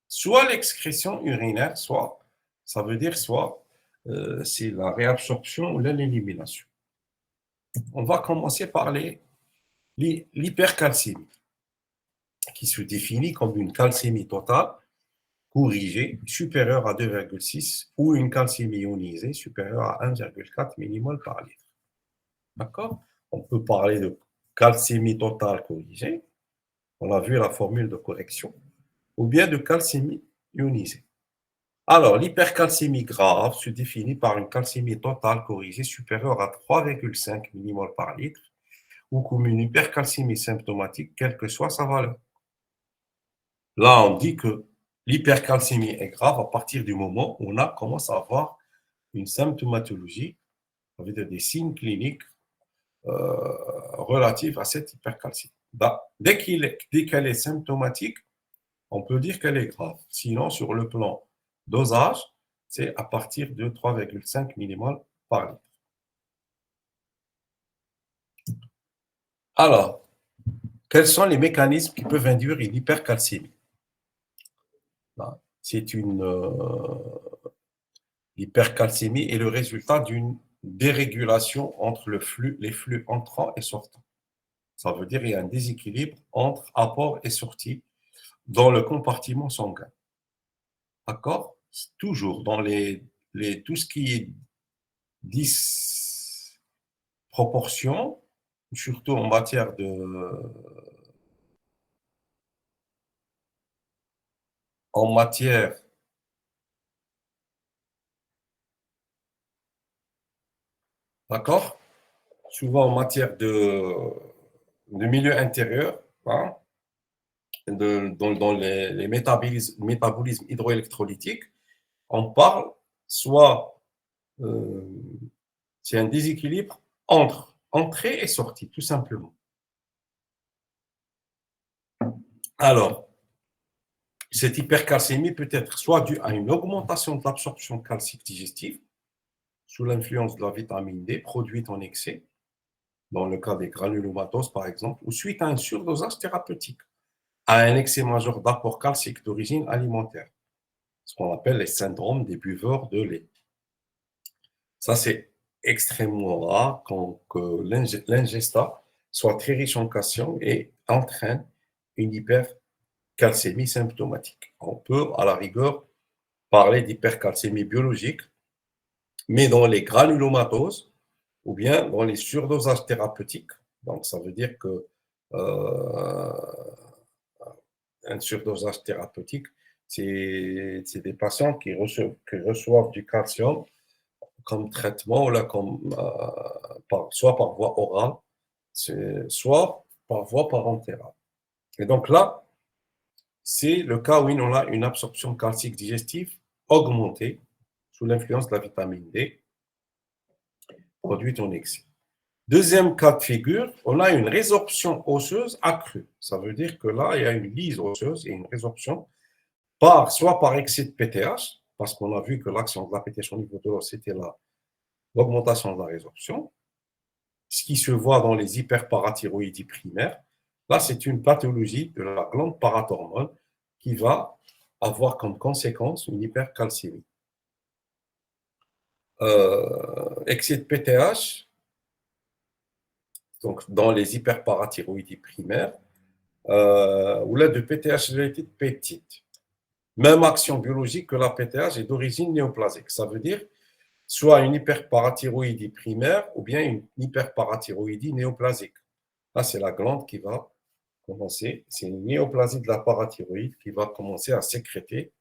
soit l'excrétion urinaire, soit ça veut dire soit c'est la réabsorption ou l'élimination. On va commencer par l'hypercalcémie, qui se définit comme une calcémie totale corrigée supérieure à 2,6 ou une calcémie ionisée supérieure à 1,4 millimol par litre. D'accord? On peut parler de calcémie totale corrigée, on a vu la formule de correction, ou bien de calcémie ionisée. Alors, l'hypercalcémie grave se définit par une calcémie totale corrigée supérieure à 3,5 millimol par litre ou comme une hypercalcémie symptomatique, quelle que soit sa valeur. Là, on dit que l'hypercalcémie est grave à partir du moment où on commence à avoir une symptomatologie, ça veut dire des signes cliniques relatifs à cette hypercalcémie. Dès qu'elle est symptomatique, on peut dire qu'elle est grave. Sinon, sur le plan dosage, c'est à partir de 3,5 millimol par litre. Alors, quels sont les mécanismes qui peuvent induire une hypercalcémie? C'est une hypercalcémie est le résultat d'une dérégulation entre les flux entrants et sortants. Ça veut dire qu'il y a un déséquilibre entre apport et sortie dans le compartiment sanguin. D'accord? Toujours dans tout ce qui est disproportion, surtout en matière d'accord? Souvent en matière de milieu intérieur, hein, dans les métabolismes hydroélectrolytiques, on parle soit c'est un déséquilibre entre entrée et sortie, tout simplement. Alors, cette hypercalcémie peut être soit due à une augmentation de l'absorption calcique digestive sous l'influence de la vitamine D produite en excès, dans le cas des granulomatoses par exemple, ou suite à un surdosage thérapeutique, à un excès majeur d'apport calcique d'origine alimentaire, ce qu'on appelle les syndromes des buveurs de lait. Ça, c'est extrêmement rare que l'ingestat soit très riche en calcium et entraîne une hypercalcémie symptomatique. On peut, à la rigueur, parler d'hypercalcémie biologique, mais dans les granulomatoses ou bien dans les surdosages thérapeutiques. Donc, ça veut dire que un surdosage thérapeutique, c'est des patients qui reçoivent du calcium comme traitement, là, soit par voie orale, soit par voie parentérale. Et donc là, c'est le cas où on a une absorption calcique digestive augmentée sous l'influence de la vitamine D produite en excès. Deuxième cas de figure, on a une résorption osseuse accrue. Ça veut dire que là, il y a une lyse osseuse et une résorption soit par excès de PTH, parce qu'on a vu que l'action de la PTH au niveau de l'os, c'était l'augmentation de la résorption, ce qui se voit dans les hyperparathyroïdies primaires. Là, c'est une pathologie de la glande parathormone qui va avoir comme conséquence une hypercalcémie. Excès de PTH, donc dans les hyperparathyroïdies primaires, ou là de PTH related peptide. Même action biologique que la PTH est d'origine néoplasique. Ça veut dire soit une hyperparathyroïdie primaire ou bien une hyperparathyroïdie néoplasique. Là, c'est la glande qui va commencer, c'est une néoplasie de la parathyroïde qui va commencer à sécréter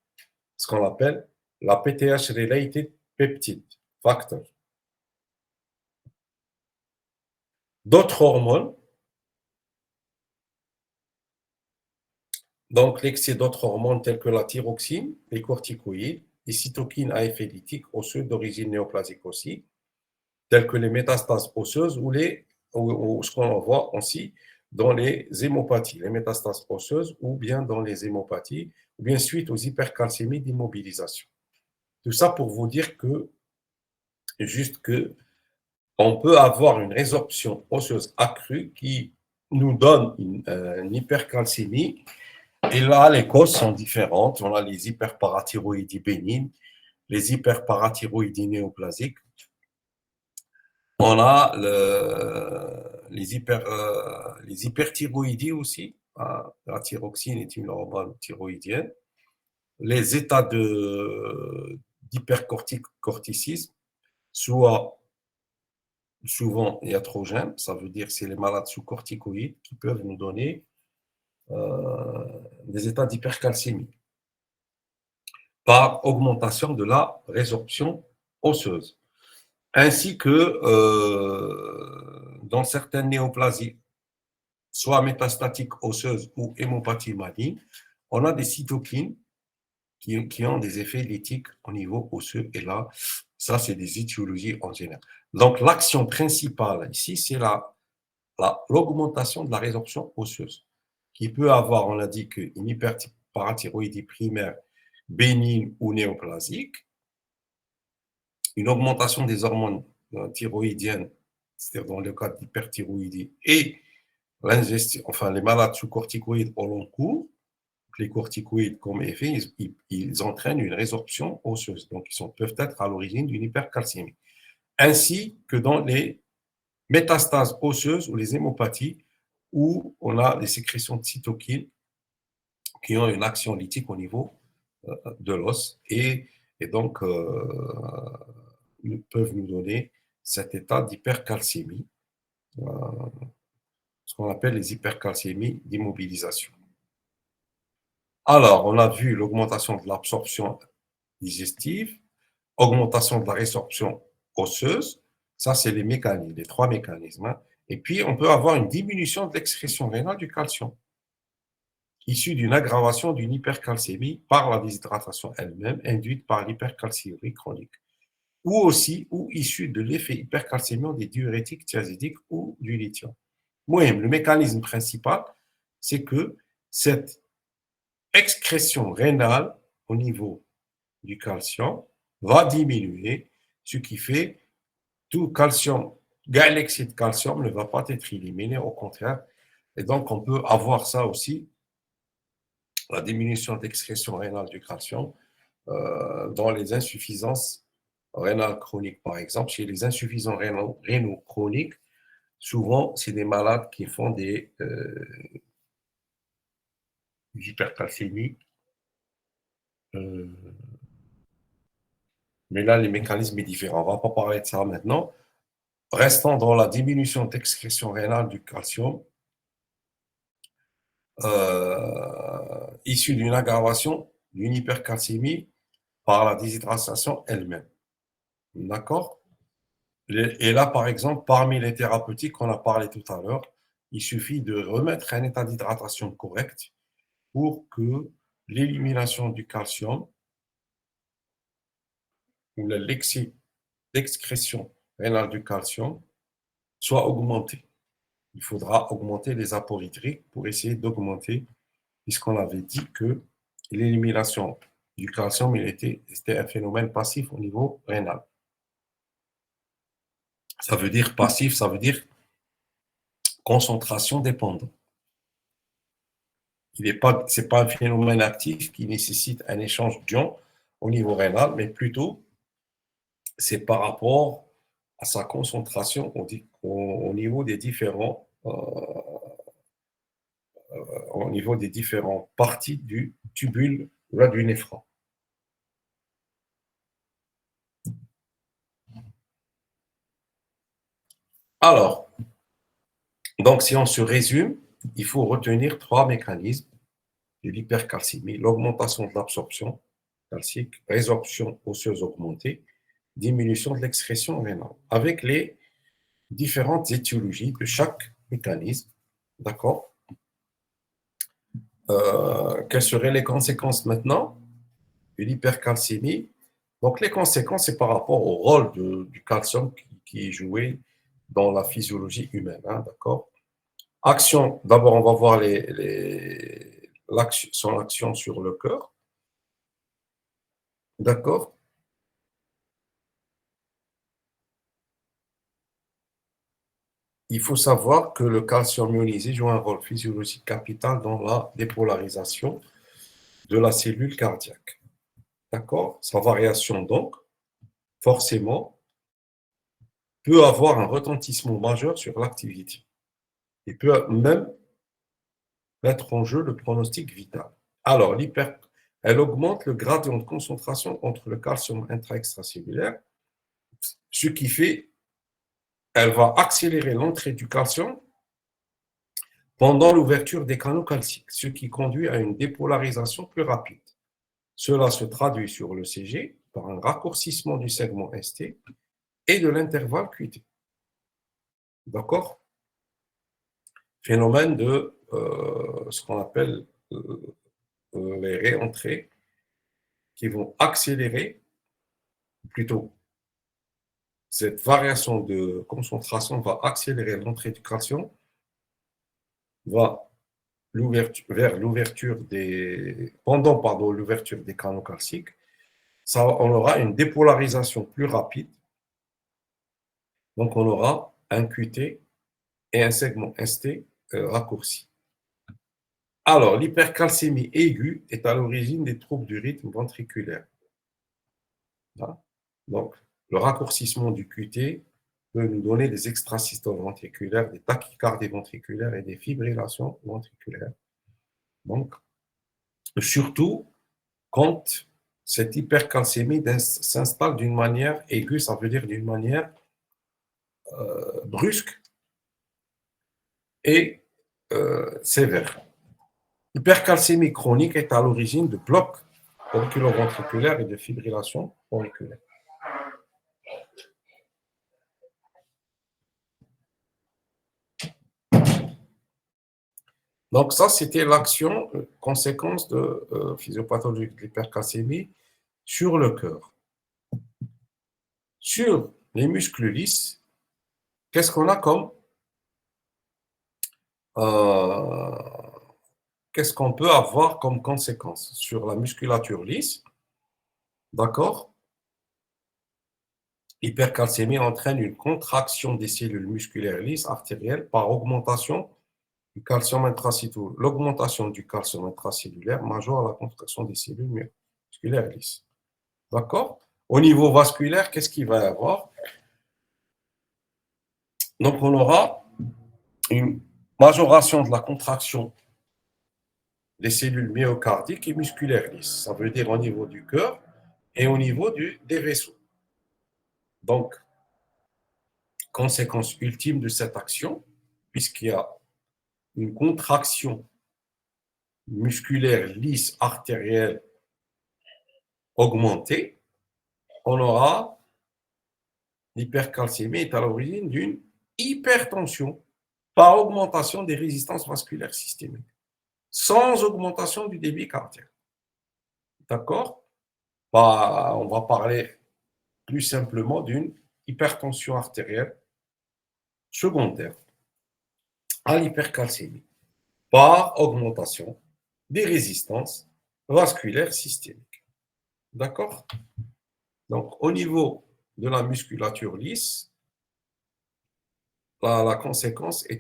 ce qu'on appelle la PTH-related peptide factor. d'autres hormones. Donc, l'excès d'autres hormones telles que la thyroxine, les corticoïdes, les cytokines à effet lytique osseux d'origine néoplasique aussi, telles que les métastases osseuses ou ce qu'on voit aussi dans les hémopathies, les métastases osseuses ou bien dans les hémopathies, ou bien suite aux hypercalcémies d'immobilisation. Tout ça pour vous dire que, juste que, on peut avoir une résorption osseuse accrue qui nous donne une hypercalcémie. Et là, les causes sont différentes. On a les hyperparathyroïdies bénignes, les hyperparathyroïdies néoplasiques. On a les hyperthyroïdies aussi. La thyroxine est une hormone thyroïdienne. Les états d'hypercorticisme, soit souvent iatrogènes, ça veut dire que c'est les malades sous corticoïdes qui peuvent nous donner des états d'hypercalcémie par augmentation de la résorption osseuse, ainsi que dans certaines néoplasies, soit métastatiques osseuses ou hémopathie maligne, on a des cytokines qui ont des effets lytiques au niveau osseux. Et là, ça, c'est des étiologies en général. Donc, l'action principale ici, c'est l'augmentation de la résorption osseuse, qui peut avoir, on a dit, une hyperparathyroïdie primaire bénigne ou néoplasique, une augmentation des hormones thyroïdiennes, c'est-à-dire dans le cas d'hyperthyroïdie, et l'ingestion, enfin les malades sous corticoïdes au long cours. Les corticoïdes, comme effet, ils entraînent une résorption osseuse, donc ils peuvent être à l'origine d'une hypercalcémie, ainsi que dans les métastases osseuses ou les hémopathies, où on a des sécrétions de cytokines qui ont une action lytique au niveau de l'os et donc peuvent nous donner cet état d'hypercalcémie, ce qu'on appelle les hypercalcémies d'immobilisation. Alors, on a vu l'augmentation de l'absorption digestive, augmentation de la résorption osseuse, ça c'est les mécanismes, les trois mécanismes. Hein. Et puis, on peut avoir une diminution de l'excrétion rénale du calcium, issue d'une aggravation d'une hypercalcémie par la déshydratation elle-même, induite par l'hypercalcémie chronique, ou aussi ou issue de l'effet hypercalcémiant des diurétiques thiazidiques ou du lithium. Moyen, le mécanisme principal, c'est que cette excrétion rénale au niveau du calcium va diminuer, ce qui fait tout calcium, l'excès de calcium ne va pas être éliminé, au contraire. Et donc, on peut avoir ça aussi, la diminution d'excrétion rénale du calcium, dans les insuffisances rénales chroniques, par exemple. Chez les insuffisants rénaux chroniques, souvent, c'est des malades qui font des hypercalcémies. Mais là, les mécanismes sont différents. On ne va pas parler de ça maintenant. Restons dans la diminution d'excrétion rénale du calcium, issue d'une aggravation d'une hypercalcémie par la déshydratation elle-même. D'accord? Et là, par exemple, parmi les thérapeutiques qu'on a parlé tout à l'heure, il suffit de remettre un état d'hydratation correct pour que l'élimination du calcium ou l'excès d'excrétion rénale du calcium soit augmenté. Il faudra augmenter les apports hydriques pour essayer d'augmenter, puisqu'on avait dit que l'élimination du calcium, c'était un phénomène passif au niveau rénal. Ça veut dire passif, ça veut dire concentration dépendante. Ce n'est pas un phénomène actif qui nécessite un échange d'ions au niveau rénal, mais plutôt c'est par rapport à sa concentration au niveau des différents au niveau des différentes parties du tubule du néphron. Alors, donc si on se résume, il faut retenir trois mécanismes de l'hypercalcémie: l'augmentation de l'absorption calcique, résorption osseuse augmentée, diminution de l'excrétion rénale, avec les différentes étiologies de chaque mécanisme. D'accord? Quelles seraient les conséquences maintenant de l'hypercalcémie? Donc, les conséquences, c'est par rapport au rôle du calcium qui est joué dans la physiologie humaine. Hein, d'accord? Action, d'abord, on va voir son action sur le cœur. D'accord? Il faut savoir que le calcium ionisé joue un rôle physiologique capital dans la dépolarisation de la cellule cardiaque. D'accord? Sa variation, donc, forcément, peut avoir un retentissement majeur sur l'activité et peut même mettre en jeu le pronostic vital. Alors, elle augmente le gradient de concentration entre le calcium intra-extracellulaire, ce qui fait qu'elle va accélérer l'entrée du calcium pendant l'ouverture des canaux calciques, ce qui conduit à une dépolarisation plus rapide. Cela se traduit sur le CG par un raccourcissement du segment ST et de l'intervalle QT. D'accord? Phénomène de ce qu'on appelle les réentrées qui vont accélérer, plutôt, cette variation de concentration va accélérer l'entrée du calcium vers l'ouverture pendant l'ouverture des canaux calciques. On aura une dépolarisation plus rapide. Donc, on aura un QT et un segment ST raccourci. Alors, l'hypercalcémie aiguë est à l'origine des troubles du rythme ventriculaire. Voilà. Donc, le raccourcissement du QT peut nous donner des extrasystoles ventriculaires, des tachycardies ventriculaires et des fibrillations ventriculaires. Donc, surtout quand cette hypercalcémie s'installe d'une manière aiguë, ça veut dire d'une manière brusque et sévère. L'hypercalcémie chronique est à l'origine de blocs auriculo-ventriculaires et de fibrillation auriculaire. Donc ça, c'était l'action, conséquence de physiopathologie de l'hypercalcémie sur le cœur. Sur les muscles lisses, qu'est-ce qu'on a comme qu'est-ce qu'on peut avoir comme conséquence sur la musculature lisse? D'accord? L'hypercalcémie entraîne une contraction des cellules musculaires lisses artérielles par augmentation du calcium intracellulaire. L'augmentation du calcium intracellulaire majeure la contraction des cellules musculaires lisses. D'accord? Au niveau vasculaire, qu'est-ce qu'il va y avoir? Donc, on aura une majoration de la contraction des cellules myocardiques et musculaires lisses. Ça veut dire au niveau du cœur et au niveau des vaisseaux. Donc, conséquence ultime de cette action, puisqu'il y a une contraction musculaire lisse artérielle augmentée, on aura l'hypercalcémie est à l'origine d'une hypertension par augmentation des résistances vasculaires systémiques, sans augmentation du débit cardiaque. D'accord? On va parler plus simplement d'une hypertension artérielle secondaire à l'hypercalcémie par augmentation des résistances vasculaires systémiques. D'accord? Donc, au niveau de la musculature lisse, la conséquence est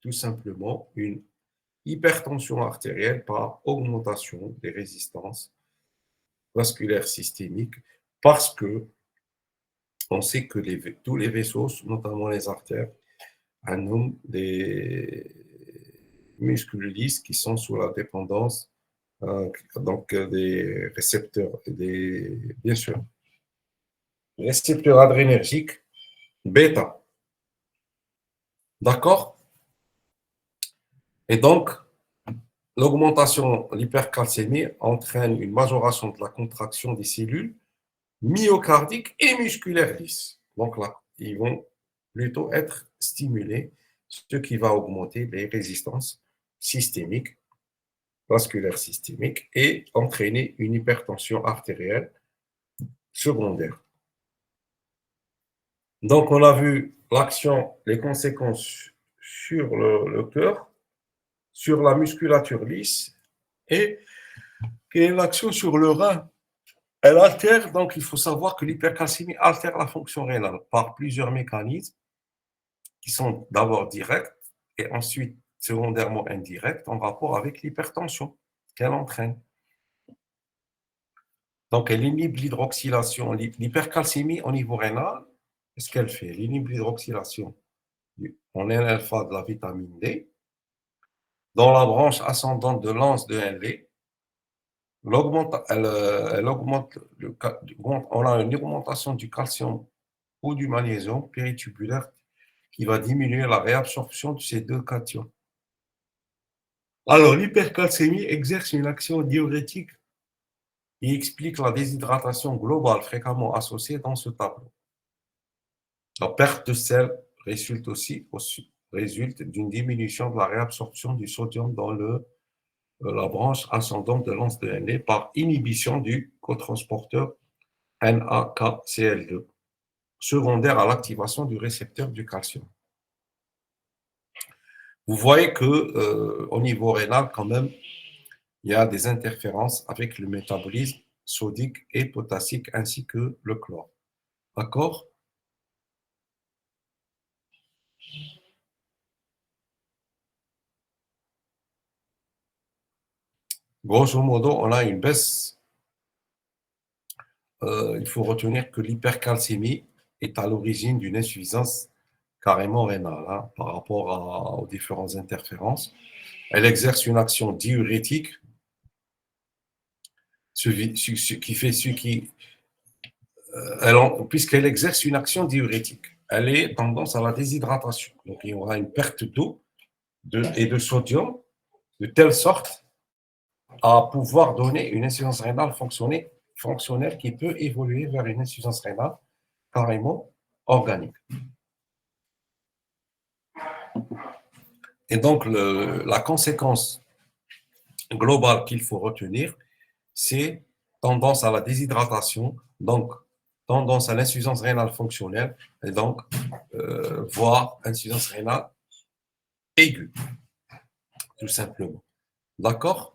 tout simplement une hypertension artérielle par augmentation des résistances vasculaires systémiques parce que on sait que tous les vaisseaux, notamment les artères, ont des muscles lisses qui sont sous la dépendance donc des récepteurs, bien sûr, récepteurs adrénergiques bêta. D'accord? Et donc, l'augmentation, l'hypercalcémie entraîne une majoration de la contraction des cellules myocardiques et musculaires lisses. Donc là, ils vont plutôt être stimulé, ce qui va augmenter les résistances systémiques, vasculaires systémiques et entraîner une hypertension artérielle secondaire. Donc, on a vu l'action, les conséquences sur le cœur, sur la musculature lisse et quelle est l'action sur le rein. Elle altère, donc il faut savoir que l'hypercalcémie altère la fonction rénale par plusieurs mécanismes qui sont d'abord directs et ensuite secondairement indirects en rapport avec l'hypertension qu'elle entraîne. Donc, elle inhibe l'hydroxylation, l'hypercalcémie au niveau rénal. Qu'est-ce qu'elle fait? Elle inhibe l'hydroxylation en N-alpha de la vitamine D dans la branche ascendante de l'anse de Henle. Elle augmente on a une augmentation du calcium ou du magnésium péritubulaire qui va diminuer la réabsorption de ces deux cations. Alors, l'hypercalcémie exerce une action diurétique qui explique la déshydratation globale fréquemment associée dans ce tableau. La perte de sel résulte d'une diminution de la réabsorption du sodium dans la branche ascendante de l'anse de Henle par inhibition du cotransporteur NAKCl2, secondaire à l'activation du récepteur du calcium. Vous voyez que au niveau rénal, quand même, il y a des interférences avec le métabolisme sodique et potassique ainsi que le chlore. D'accord? Grosso modo, on a une baisse. Il faut retenir que l'hypercalcémie est à l'origine d'une insuffisance carrément rénale hein, par rapport aux différentes interférences. Elle exerce une action diurétique, puisqu'elle exerce une action diurétique. Elle est tendance à la déshydratation. Donc, il y aura une perte d'eau et de sodium de telle sorte à pouvoir donner une insuffisance rénale fonctionnelle qui peut évoluer vers une insuffisance rénale carrément organique. Et donc, la conséquence globale qu'il faut retenir, c'est tendance à la déshydratation, donc tendance à l'insuffisance rénale fonctionnelle, et donc voire insuffisance rénale aiguë, tout simplement. D'accord?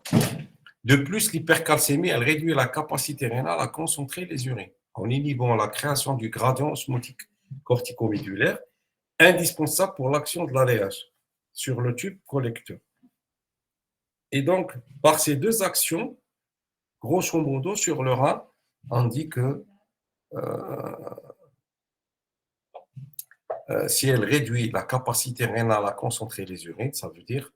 De plus, l'hypercalcémie, elle réduit la capacité rénale à concentrer les urines en inhibant la création du gradient osmotique corticomédulaire, indispensable pour l'action de l'ADH sur le tube collecteur. Et donc, par ces deux actions, grosso modo, sur le rein, on dit que si elle réduit la capacité rénale à concentrer les urines, ça veut dire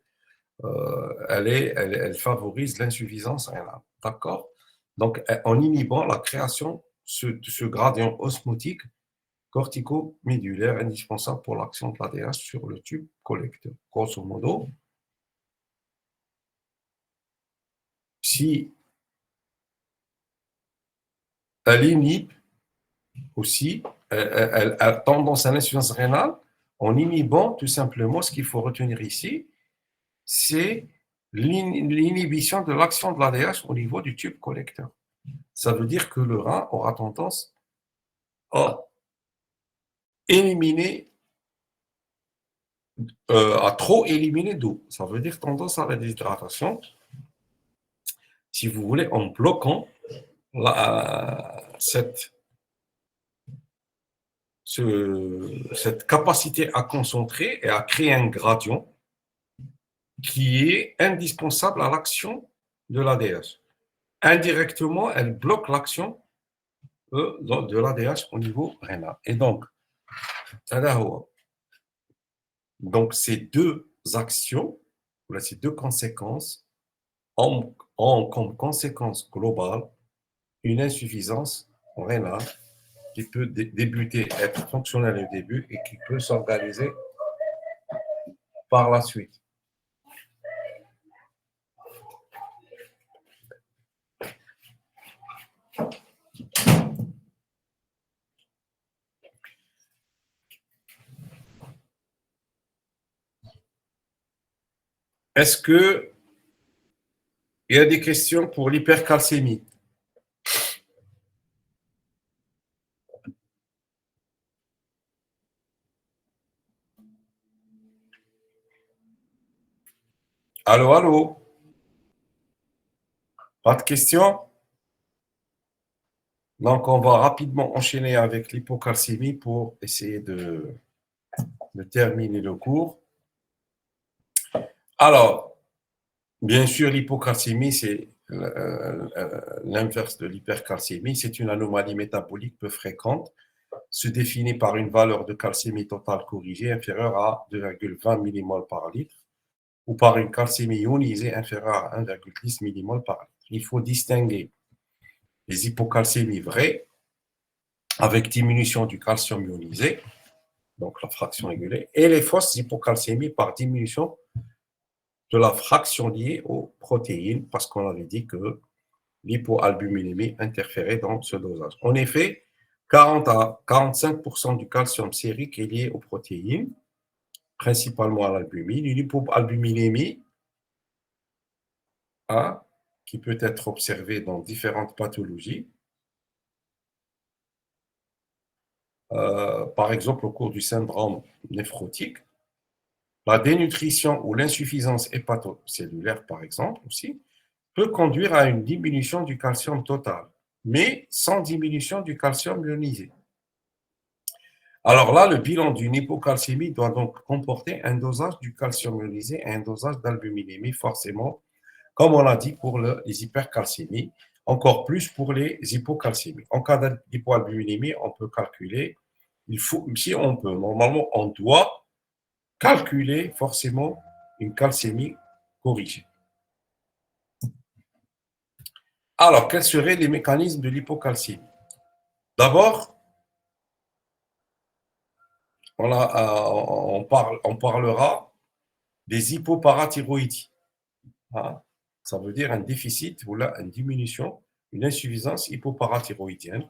elle favorise l'insuffisance rénale. D'accord? Donc, en inhibant la création de ce gradient osmotique cortico-médulaire indispensable pour l'action de l'ADH sur le tube collecteur. Grosso modo, si elle inhibe aussi, elle a tendance à l'insuffisance rénale, en inhibant tout simplement, ce qu'il faut retenir ici, c'est l'inhibition de l'action de l'ADH au niveau du tube collecteur. Ça veut dire que le rein aura tendance à éliminer, à trop éliminer d'eau. Ça veut dire tendance à la déshydratation, si vous voulez, en bloquant cette capacité à concentrer et à créer un gradient qui est indispensable à l'action de l'ADH. Indirectement, elle bloque l'action de l'ADH au niveau rénal. Et donc, ces deux actions, ces deux conséquences, ont comme conséquence globale une insuffisance rénale qui peut débuter, être fonctionnelle au début et qui peut s'organiser par la suite. Est-ce qu'il y a des questions pour l'hypercalcémie? Allô, allô? Pas de questions? Donc, on va rapidement enchaîner avec l'hypocalcémie pour essayer de terminer le cours. Alors, bien sûr, l'hypocalcémie, c'est l'inverse de l'hypercalcémie. C'est une anomalie métabolique peu fréquente, se définit par une valeur de calcémie totale corrigée inférieure à 2,20 mmol par litre ou par une calcémie ionisée inférieure à 1,10 mmol par litre. Il faut distinguer les hypocalcémies vraies avec diminution du calcium ionisé, donc la fraction régulée, et les fausses hypocalcémies par diminution de la fraction liée aux protéines, parce qu'on avait dit que l'hypoalbuminémie interférait dans ce dosage. En effet, 40 à 45% du calcium sérique est lié aux protéines, principalement à l'albumine. Une hypoalbuminémie, qui peut être observée dans différentes pathologies, par exemple au cours du syndrome néphrotique, la dénutrition ou l'insuffisance hépatocellulaire, par exemple, aussi, peut conduire à une diminution du calcium total, mais sans diminution du calcium ionisé. Alors là, le bilan d'une hypocalcémie doit donc comporter un dosage du calcium ionisé et un dosage d'albuminémie, forcément, comme on l'a dit pour les hypercalcémies, encore plus pour les hypocalcémies. En cas d'hypoalbuminémie, on peut calculer, si on peut, normalement, on doit calculer forcément une calcémie corrigée. Alors, quels seraient les mécanismes de l'hypocalcémie? D'abord, on parlera des hypoparathyroïdies. Ça veut dire un déficit ou là, une diminution, une insuffisance hypoparathyroïdienne,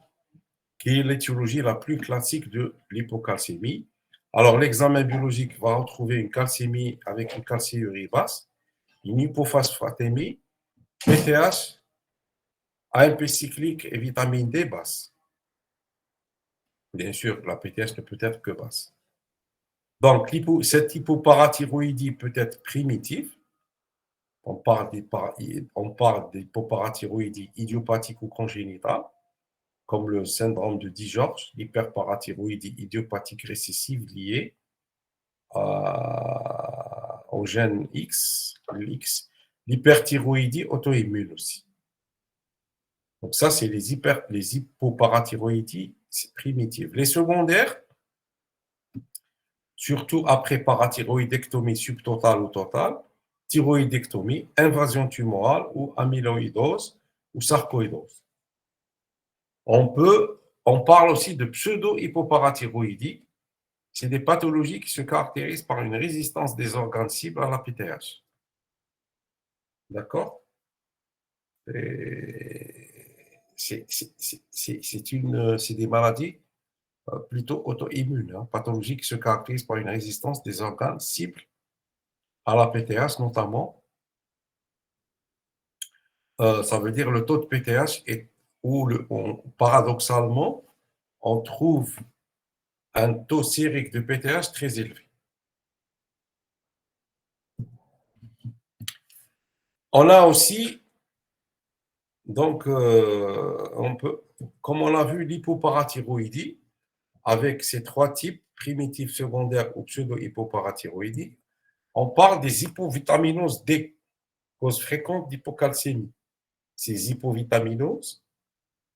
qui est l'étiologie la plus classique de l'hypocalcémie. Alors, l'examen biologique va retrouver une calcémie avec une calciurie basse, une hypophosphatémie, PTH, AMP cyclique et vitamine D basse. Bien sûr, la PTH ne peut être que basse. Donc, cette hypoparathyroïdie peut être primitive. On parle d'hypoparathyroïdie idiopathique ou congénitale, comme le syndrome de Dijorge, l'hyperparathyroïdie idiopathique récessive liée au gène X, l'hyperthyroïdie auto-immune aussi. Donc ça, c'est les hypoparathyroïdies primitives. Les secondaires, surtout après parathyroïdectomie subtotale ou totale, thyroïdectomie, invasion tumorale ou amyloïdose ou sarcoïdose. On parle aussi de pseudo-hypoparathyroïdie. C'est des pathologies qui se caractérisent par une résistance des organes cibles à la PTH. D'accord? C'est des maladies plutôt auto-immunes, pathologies qui se caractérisent par une résistance des organes cibles à la PTH notamment. Ça veut dire le taux de PTH est où paradoxalement, on trouve un taux sérique de PTH très élevé. On a aussi, donc, comme on l'a vu, l'hypoparathyroïdie, avec ces trois types, primitifs, secondaires ou pseudo-hypoparathyroïdie, on parle des hypovitaminoses D, cause fréquente d'hypocalcémie. Ces hypovitaminoses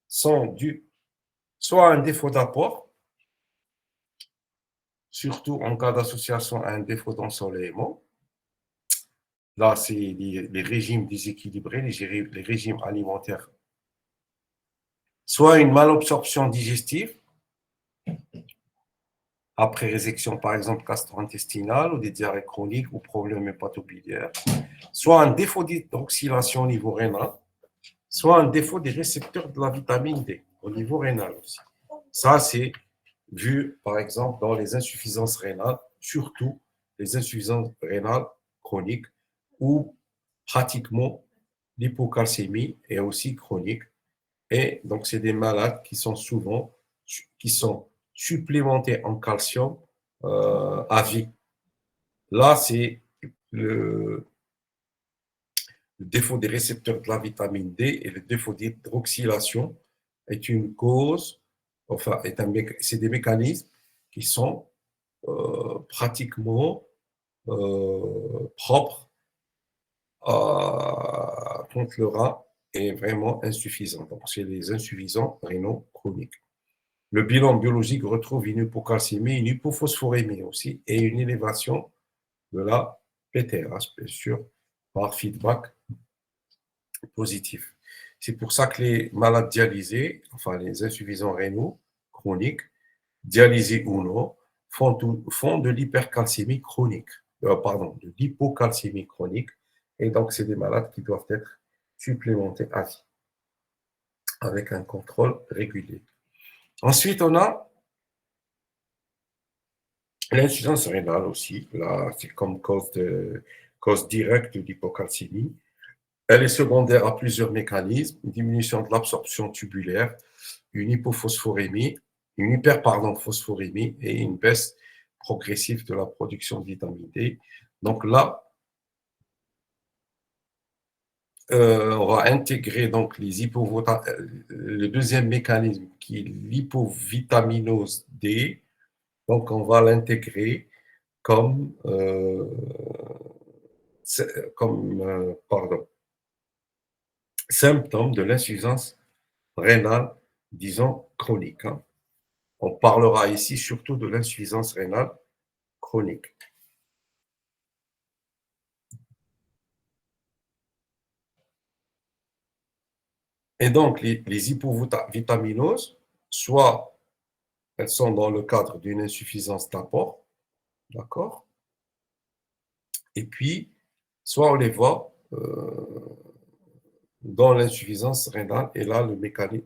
sont dues soit à un défaut d'apport, surtout en cas d'association à un défaut d'ensoleillement. Là, c'est les régimes déséquilibrés, les régimes alimentaires. Soit une malabsorption digestive, après résection par exemple gastro-intestinale ou des diarrhées chroniques ou problèmes hépatobiliaires, soit un défaut d'hydroxylation au niveau rénal, soit un défaut des récepteurs de la vitamine D au niveau rénal aussi. Ça, c'est vu par exemple dans les insuffisances rénales, surtout les insuffisances rénales chroniques, ou pratiquement l'hypocalcémie est aussi chronique. Et donc, c'est des malades qui sont supplémentés en calcium à vie. Là, c'est le, le défaut des récepteurs de la vitamine D et le défaut d'hydroxylation est une cause, enfin, c'est des mécanismes qui sont pratiquement propres quand le rat est vraiment insuffisant. Donc, c'est les insuffisants rénaux chroniques. Le bilan biologique retrouve une hypocalcémie, une hypophosphorémie aussi et une élévation de la PTH, bien sûr, par feedback positif. C'est pour ça que les malades dialysés, enfin les insuffisants rénaux chroniques, dialysés ou non, font de l'hypercalcémie chronique, pardon, de l'hypocalcémie chronique. Et donc, c'est des malades qui doivent être supplémentés à vie avec un contrôle régulier. Ensuite, on a l'insuffisance rénale aussi. Là, c'est comme cause directe de l'hypocalcémie. Elle est secondaire à plusieurs mécanismes, une diminution de l'absorption tubulaire, une hypophosphorémie, une hyperphosphorémie et une baisse progressive de la production de vitamine D. Donc là, on va intégrer donc le deuxième mécanisme qui est l'hypovitaminose D. Donc on va l'intégrer comme, pardon, symptôme de l'insuffisance rénale, disons chronique. Hein. On parlera ici surtout de l'insuffisance rénale chronique. Et donc, les hypovitaminoses, soit elles sont dans le cadre d'une insuffisance d'apport, d'accord? Et puis, soit on les voit dans l'insuffisance rénale, et là,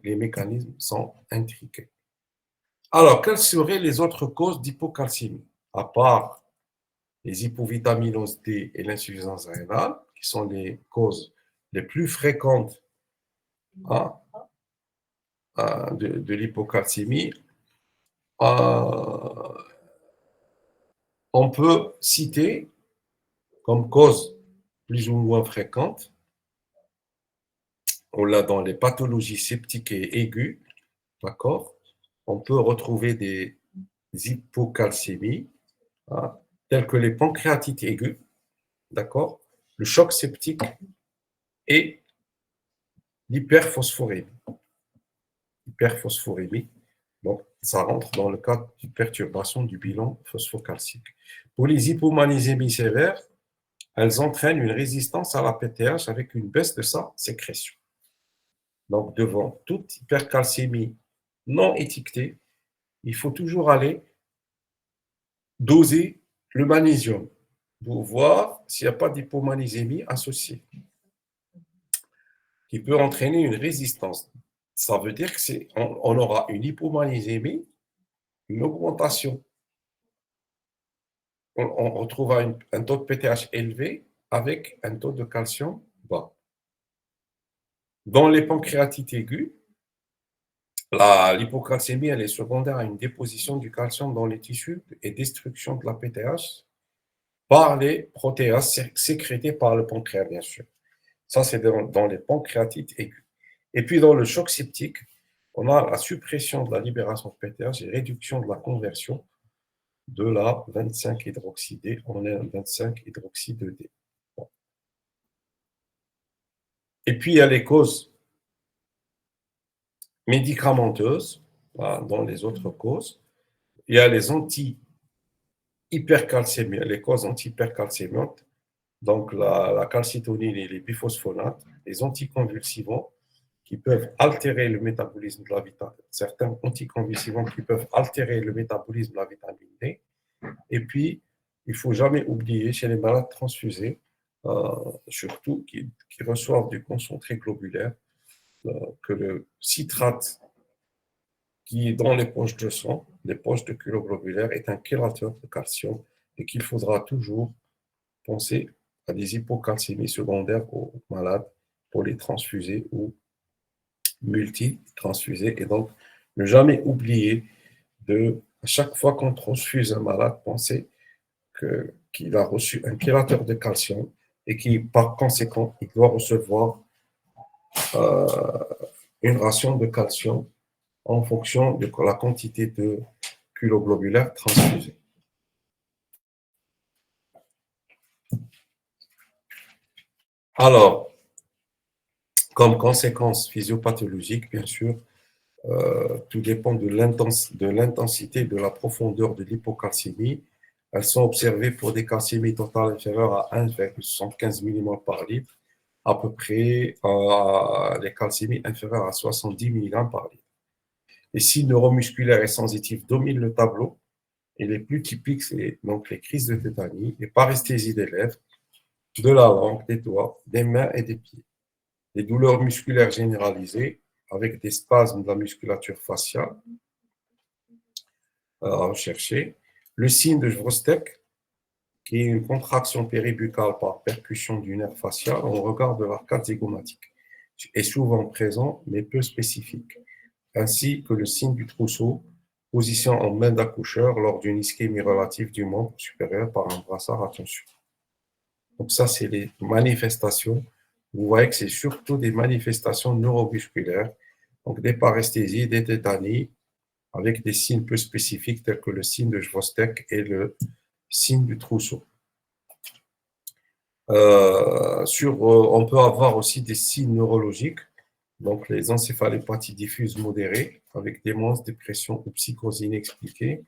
les mécanismes sont intriqués. Alors, quelles seraient les autres causes d'hypocalcémie, à part les hypovitaminoses D et l'insuffisance rénale, qui sont les causes les plus fréquentes hein, de l'hypocalcémie, on peut citer comme cause plus ou moins fréquente, on l'a dans les pathologies septiques et aiguës, d'accord? On peut retrouver des hypocalcémies, hein, telles que les pancréatites aiguës, d'accord? Le choc septique et l'hyperphosphorémie. Hyperphosphorémie, donc ça rentre dans le cadre d'une perturbation du bilan phosphocalcique. Pour les hypomagnésémies sévères, elles entraînent une résistance à la PTH avec une baisse de sa sécrétion. Donc, devant toute hypercalcémie non étiquetée, il faut toujours aller doser le magnésium pour voir s'il n'y a pas d'hypomagnésémie associée, qui peut entraîner une résistance. Ça veut dire qu'on aura une hypomagnésémie, une augmentation. On retrouvera un taux de PTH élevé avec un taux de calcium bas. Dans les pancréatites aiguës, l'hypocalcémie elle est secondaire à une déposition du calcium dans les tissus et destruction de la PTH par les protéases sécrétées par le pancréas, bien sûr. Ça, c'est dans les pancréatites aiguës. Et puis, dans le choc septique, on a la suppression de la libération de PTH et réduction de la conversion de la 25-hydroxydé en 25-hydroxyde-D. Bon. Et puis, il y a les causes médicamenteuses, dans les autres causes. Il y a les anti-hypercalcémies, les causes anti-hypercalcémiantes, donc la calcitonine et les biphosphonates, les anticonvulsivants qui peuvent altérer le métabolisme de la vitamine, certains anticonvulsivants qui peuvent altérer le métabolisme de la vitamine D. Et puis, il ne faut jamais oublier chez les malades transfusés, surtout qui reçoivent du concentré globulaire, que le citrate qui est dans les poches de sang, les poches de culoglobulaire, est un chélateur de calcium et qu'il faudra toujours penser à des hypocalcémies secondaires aux malades pour les transfuser ou multi-transfuser. Et donc, ne jamais oublier de, à chaque fois qu'on transfuse un malade, penser qu'il a reçu un chélateur de calcium et qui, par conséquent, il doit recevoir euh, une ration de calcium en fonction de la quantité de culoglobulaires transfusés. Alors, comme conséquence physiopathologique, bien sûr, tout dépend de l'intensité et de la profondeur de l'hypocalcémie. Elles sont observées pour des calcémies totales inférieures à 1,75 mmol par litre, à peu près les calcémies inférieures à 70 mg par litre. Les signes neuromusculaires et sensitifs dominent le tableau et les plus typiques, c'est donc les crises de tétanie, les paresthésies des lèvres, de la langue, des doigts, des mains et des pieds. Les douleurs musculaires généralisées avec des spasmes de la musculature faciale à rechercher. Le signe de Jvrostek, qui est une contraction péribuccale par percussion du nerf facial en regard de l'arcade zygomatique, est souvent présent mais peu spécifique, ainsi que le signe du trousseau, position en main d'accoucheur lors d'une ischémie relative du membre supérieur par un brassard à tension. Donc ça, c'est les manifestations. Vous voyez que c'est surtout des manifestations neuromusculaires, donc des paresthésies, des tétanies, avec des signes peu spécifiques tels que le signe de Jvrostek et le signe du trousseau. On peut avoir aussi des signes neurologiques, donc les encéphalopathies diffuses modérées, avec démence, dépression ou psychose inexpliquée.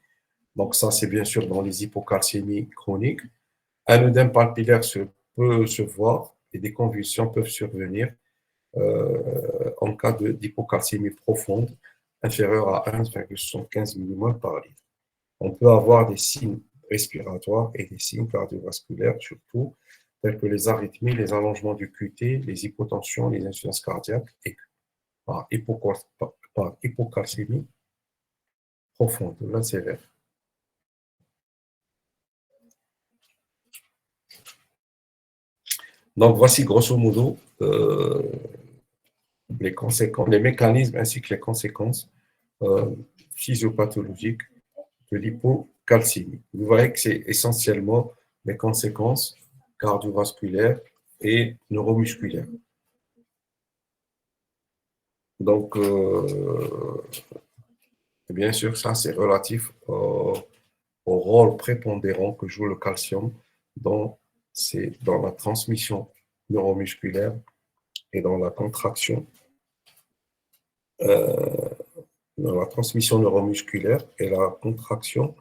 Donc ça, c'est bien sûr dans les hypocalcémies chroniques. Un œdème papillaire peut se voir et des convulsions peuvent survenir en cas d'hypocalcémie profonde inférieure à 1,75 mmol par litre. On peut avoir des signes respiratoires et des signes cardiovasculaires surtout, tels que les arythmies, les allongements du QT, les hypotensions, les insuffisances cardiaques et par hypocalcémie profonde, là sévère. Donc voici grosso modo les mécanismes ainsi que les conséquences physiopathologiques de l'hypocalcémie. Vous voyez que c'est essentiellement les conséquences cardiovasculaires et neuromusculaires. Donc, bien sûr, ça, c'est relatif au rôle prépondérant que joue le calcium dans la transmission neuromusculaire et dans la contraction, dans la transmission neuromusculaire et la contraction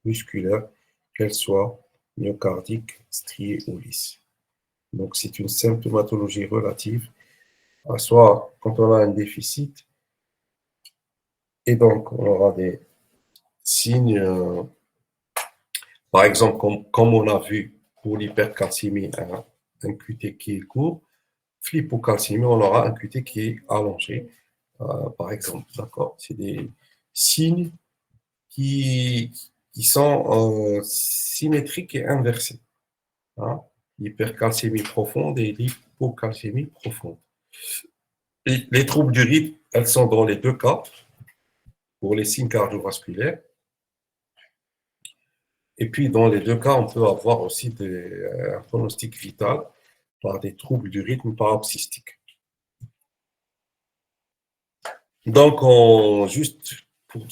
musculaire, qu'elle soit myocardique, striée ou lisse. Donc, c'est une symptomatologie relative, soit quand on a un déficit, et donc on aura des signes, par exemple, comme on a vu pour l'hypercalcémie, un QT qui est court, l'hypocalcémie, on aura un QT qui est allongé, par exemple. D'accord? C'est des signes qui sont symétriques et inversés. Hein? L'hypercalcémie profonde et l'hypocalcémie profonde. Et les troubles du rythme, elles sont dans les deux cas, pour les signes cardiovasculaires. Et puis, dans les deux cas, on peut avoir aussi un pronostic vital par des troubles du rythme paroxystiques. Donc, juste pour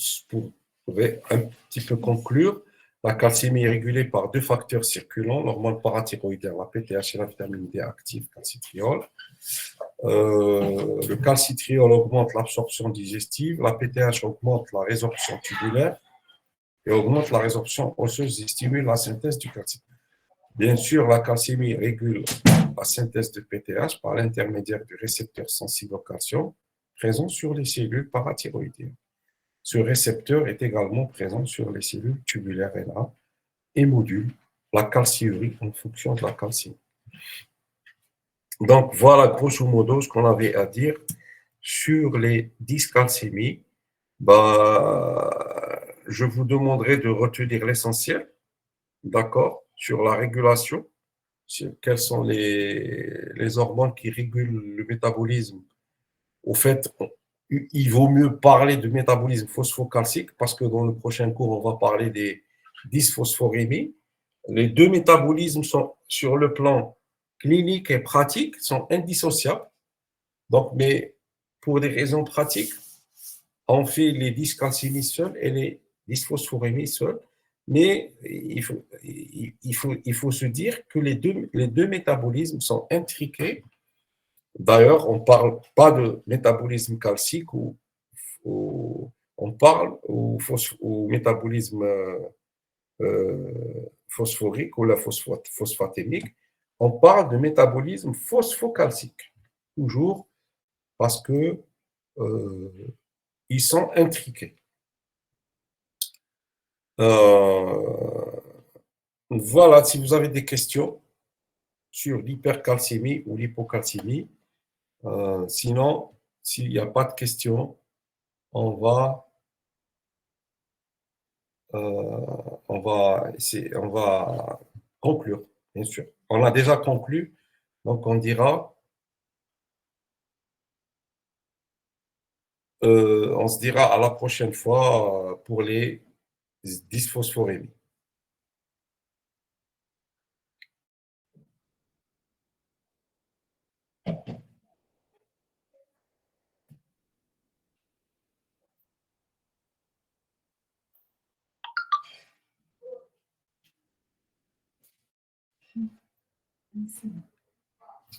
un petit peu conclure, la calcémie est régulée par deux facteurs circulants, l'hormone parathyroïdienne, la PTH et la vitamine D active calcitriol. Le calcitriol augmente l'absorption digestive, la PTH augmente la résorption tubulaire et augmente la résorption osseuse et stimule la synthèse du calcium. Bien sûr, la calcémie régule la synthèse de PTH par l'intermédiaire du récepteur sensible au calcium présent sur les cellules parathyroïdiennes. Ce récepteur est également présent sur les cellules tubulaires RNA et module la calciurie en fonction de la calcémie. Donc, voilà grosso modo ce qu'on avait à dire sur les dyscalcémies. Je vous demanderai de retenir l'essentiel, d'accord, sur la régulation, quelles sont les hormones qui régulent le métabolisme. Au fait, il vaut mieux parler de métabolisme phosphocalcique parce que dans le prochain cours, on va parler des dysphosphorémies. Les deux métabolismes sont, sur le plan clinique et pratique, sont indissociables. Donc, mais pour des raisons pratiques, on fait les dyscalcémies seules et les dysphosphorémies seules. Mais il faut se dire que les deux métabolismes sont intriqués. D'ailleurs, on ne parle pas de métabolisme calcique ou on parle au métabolisme phosphorique ou la phosphatémique. On parle de métabolisme phosphocalcique, toujours parce que ils sont intriqués. Voilà, si vous avez des questions sur l'hypercalcémie ou l'hypocalcémie, sinon, s'il n'y a pas de questions, on va, on va conclure, bien sûr. On a déjà conclu, donc on se dira à la prochaine fois pour les dysphosphorémies.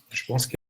Je pense que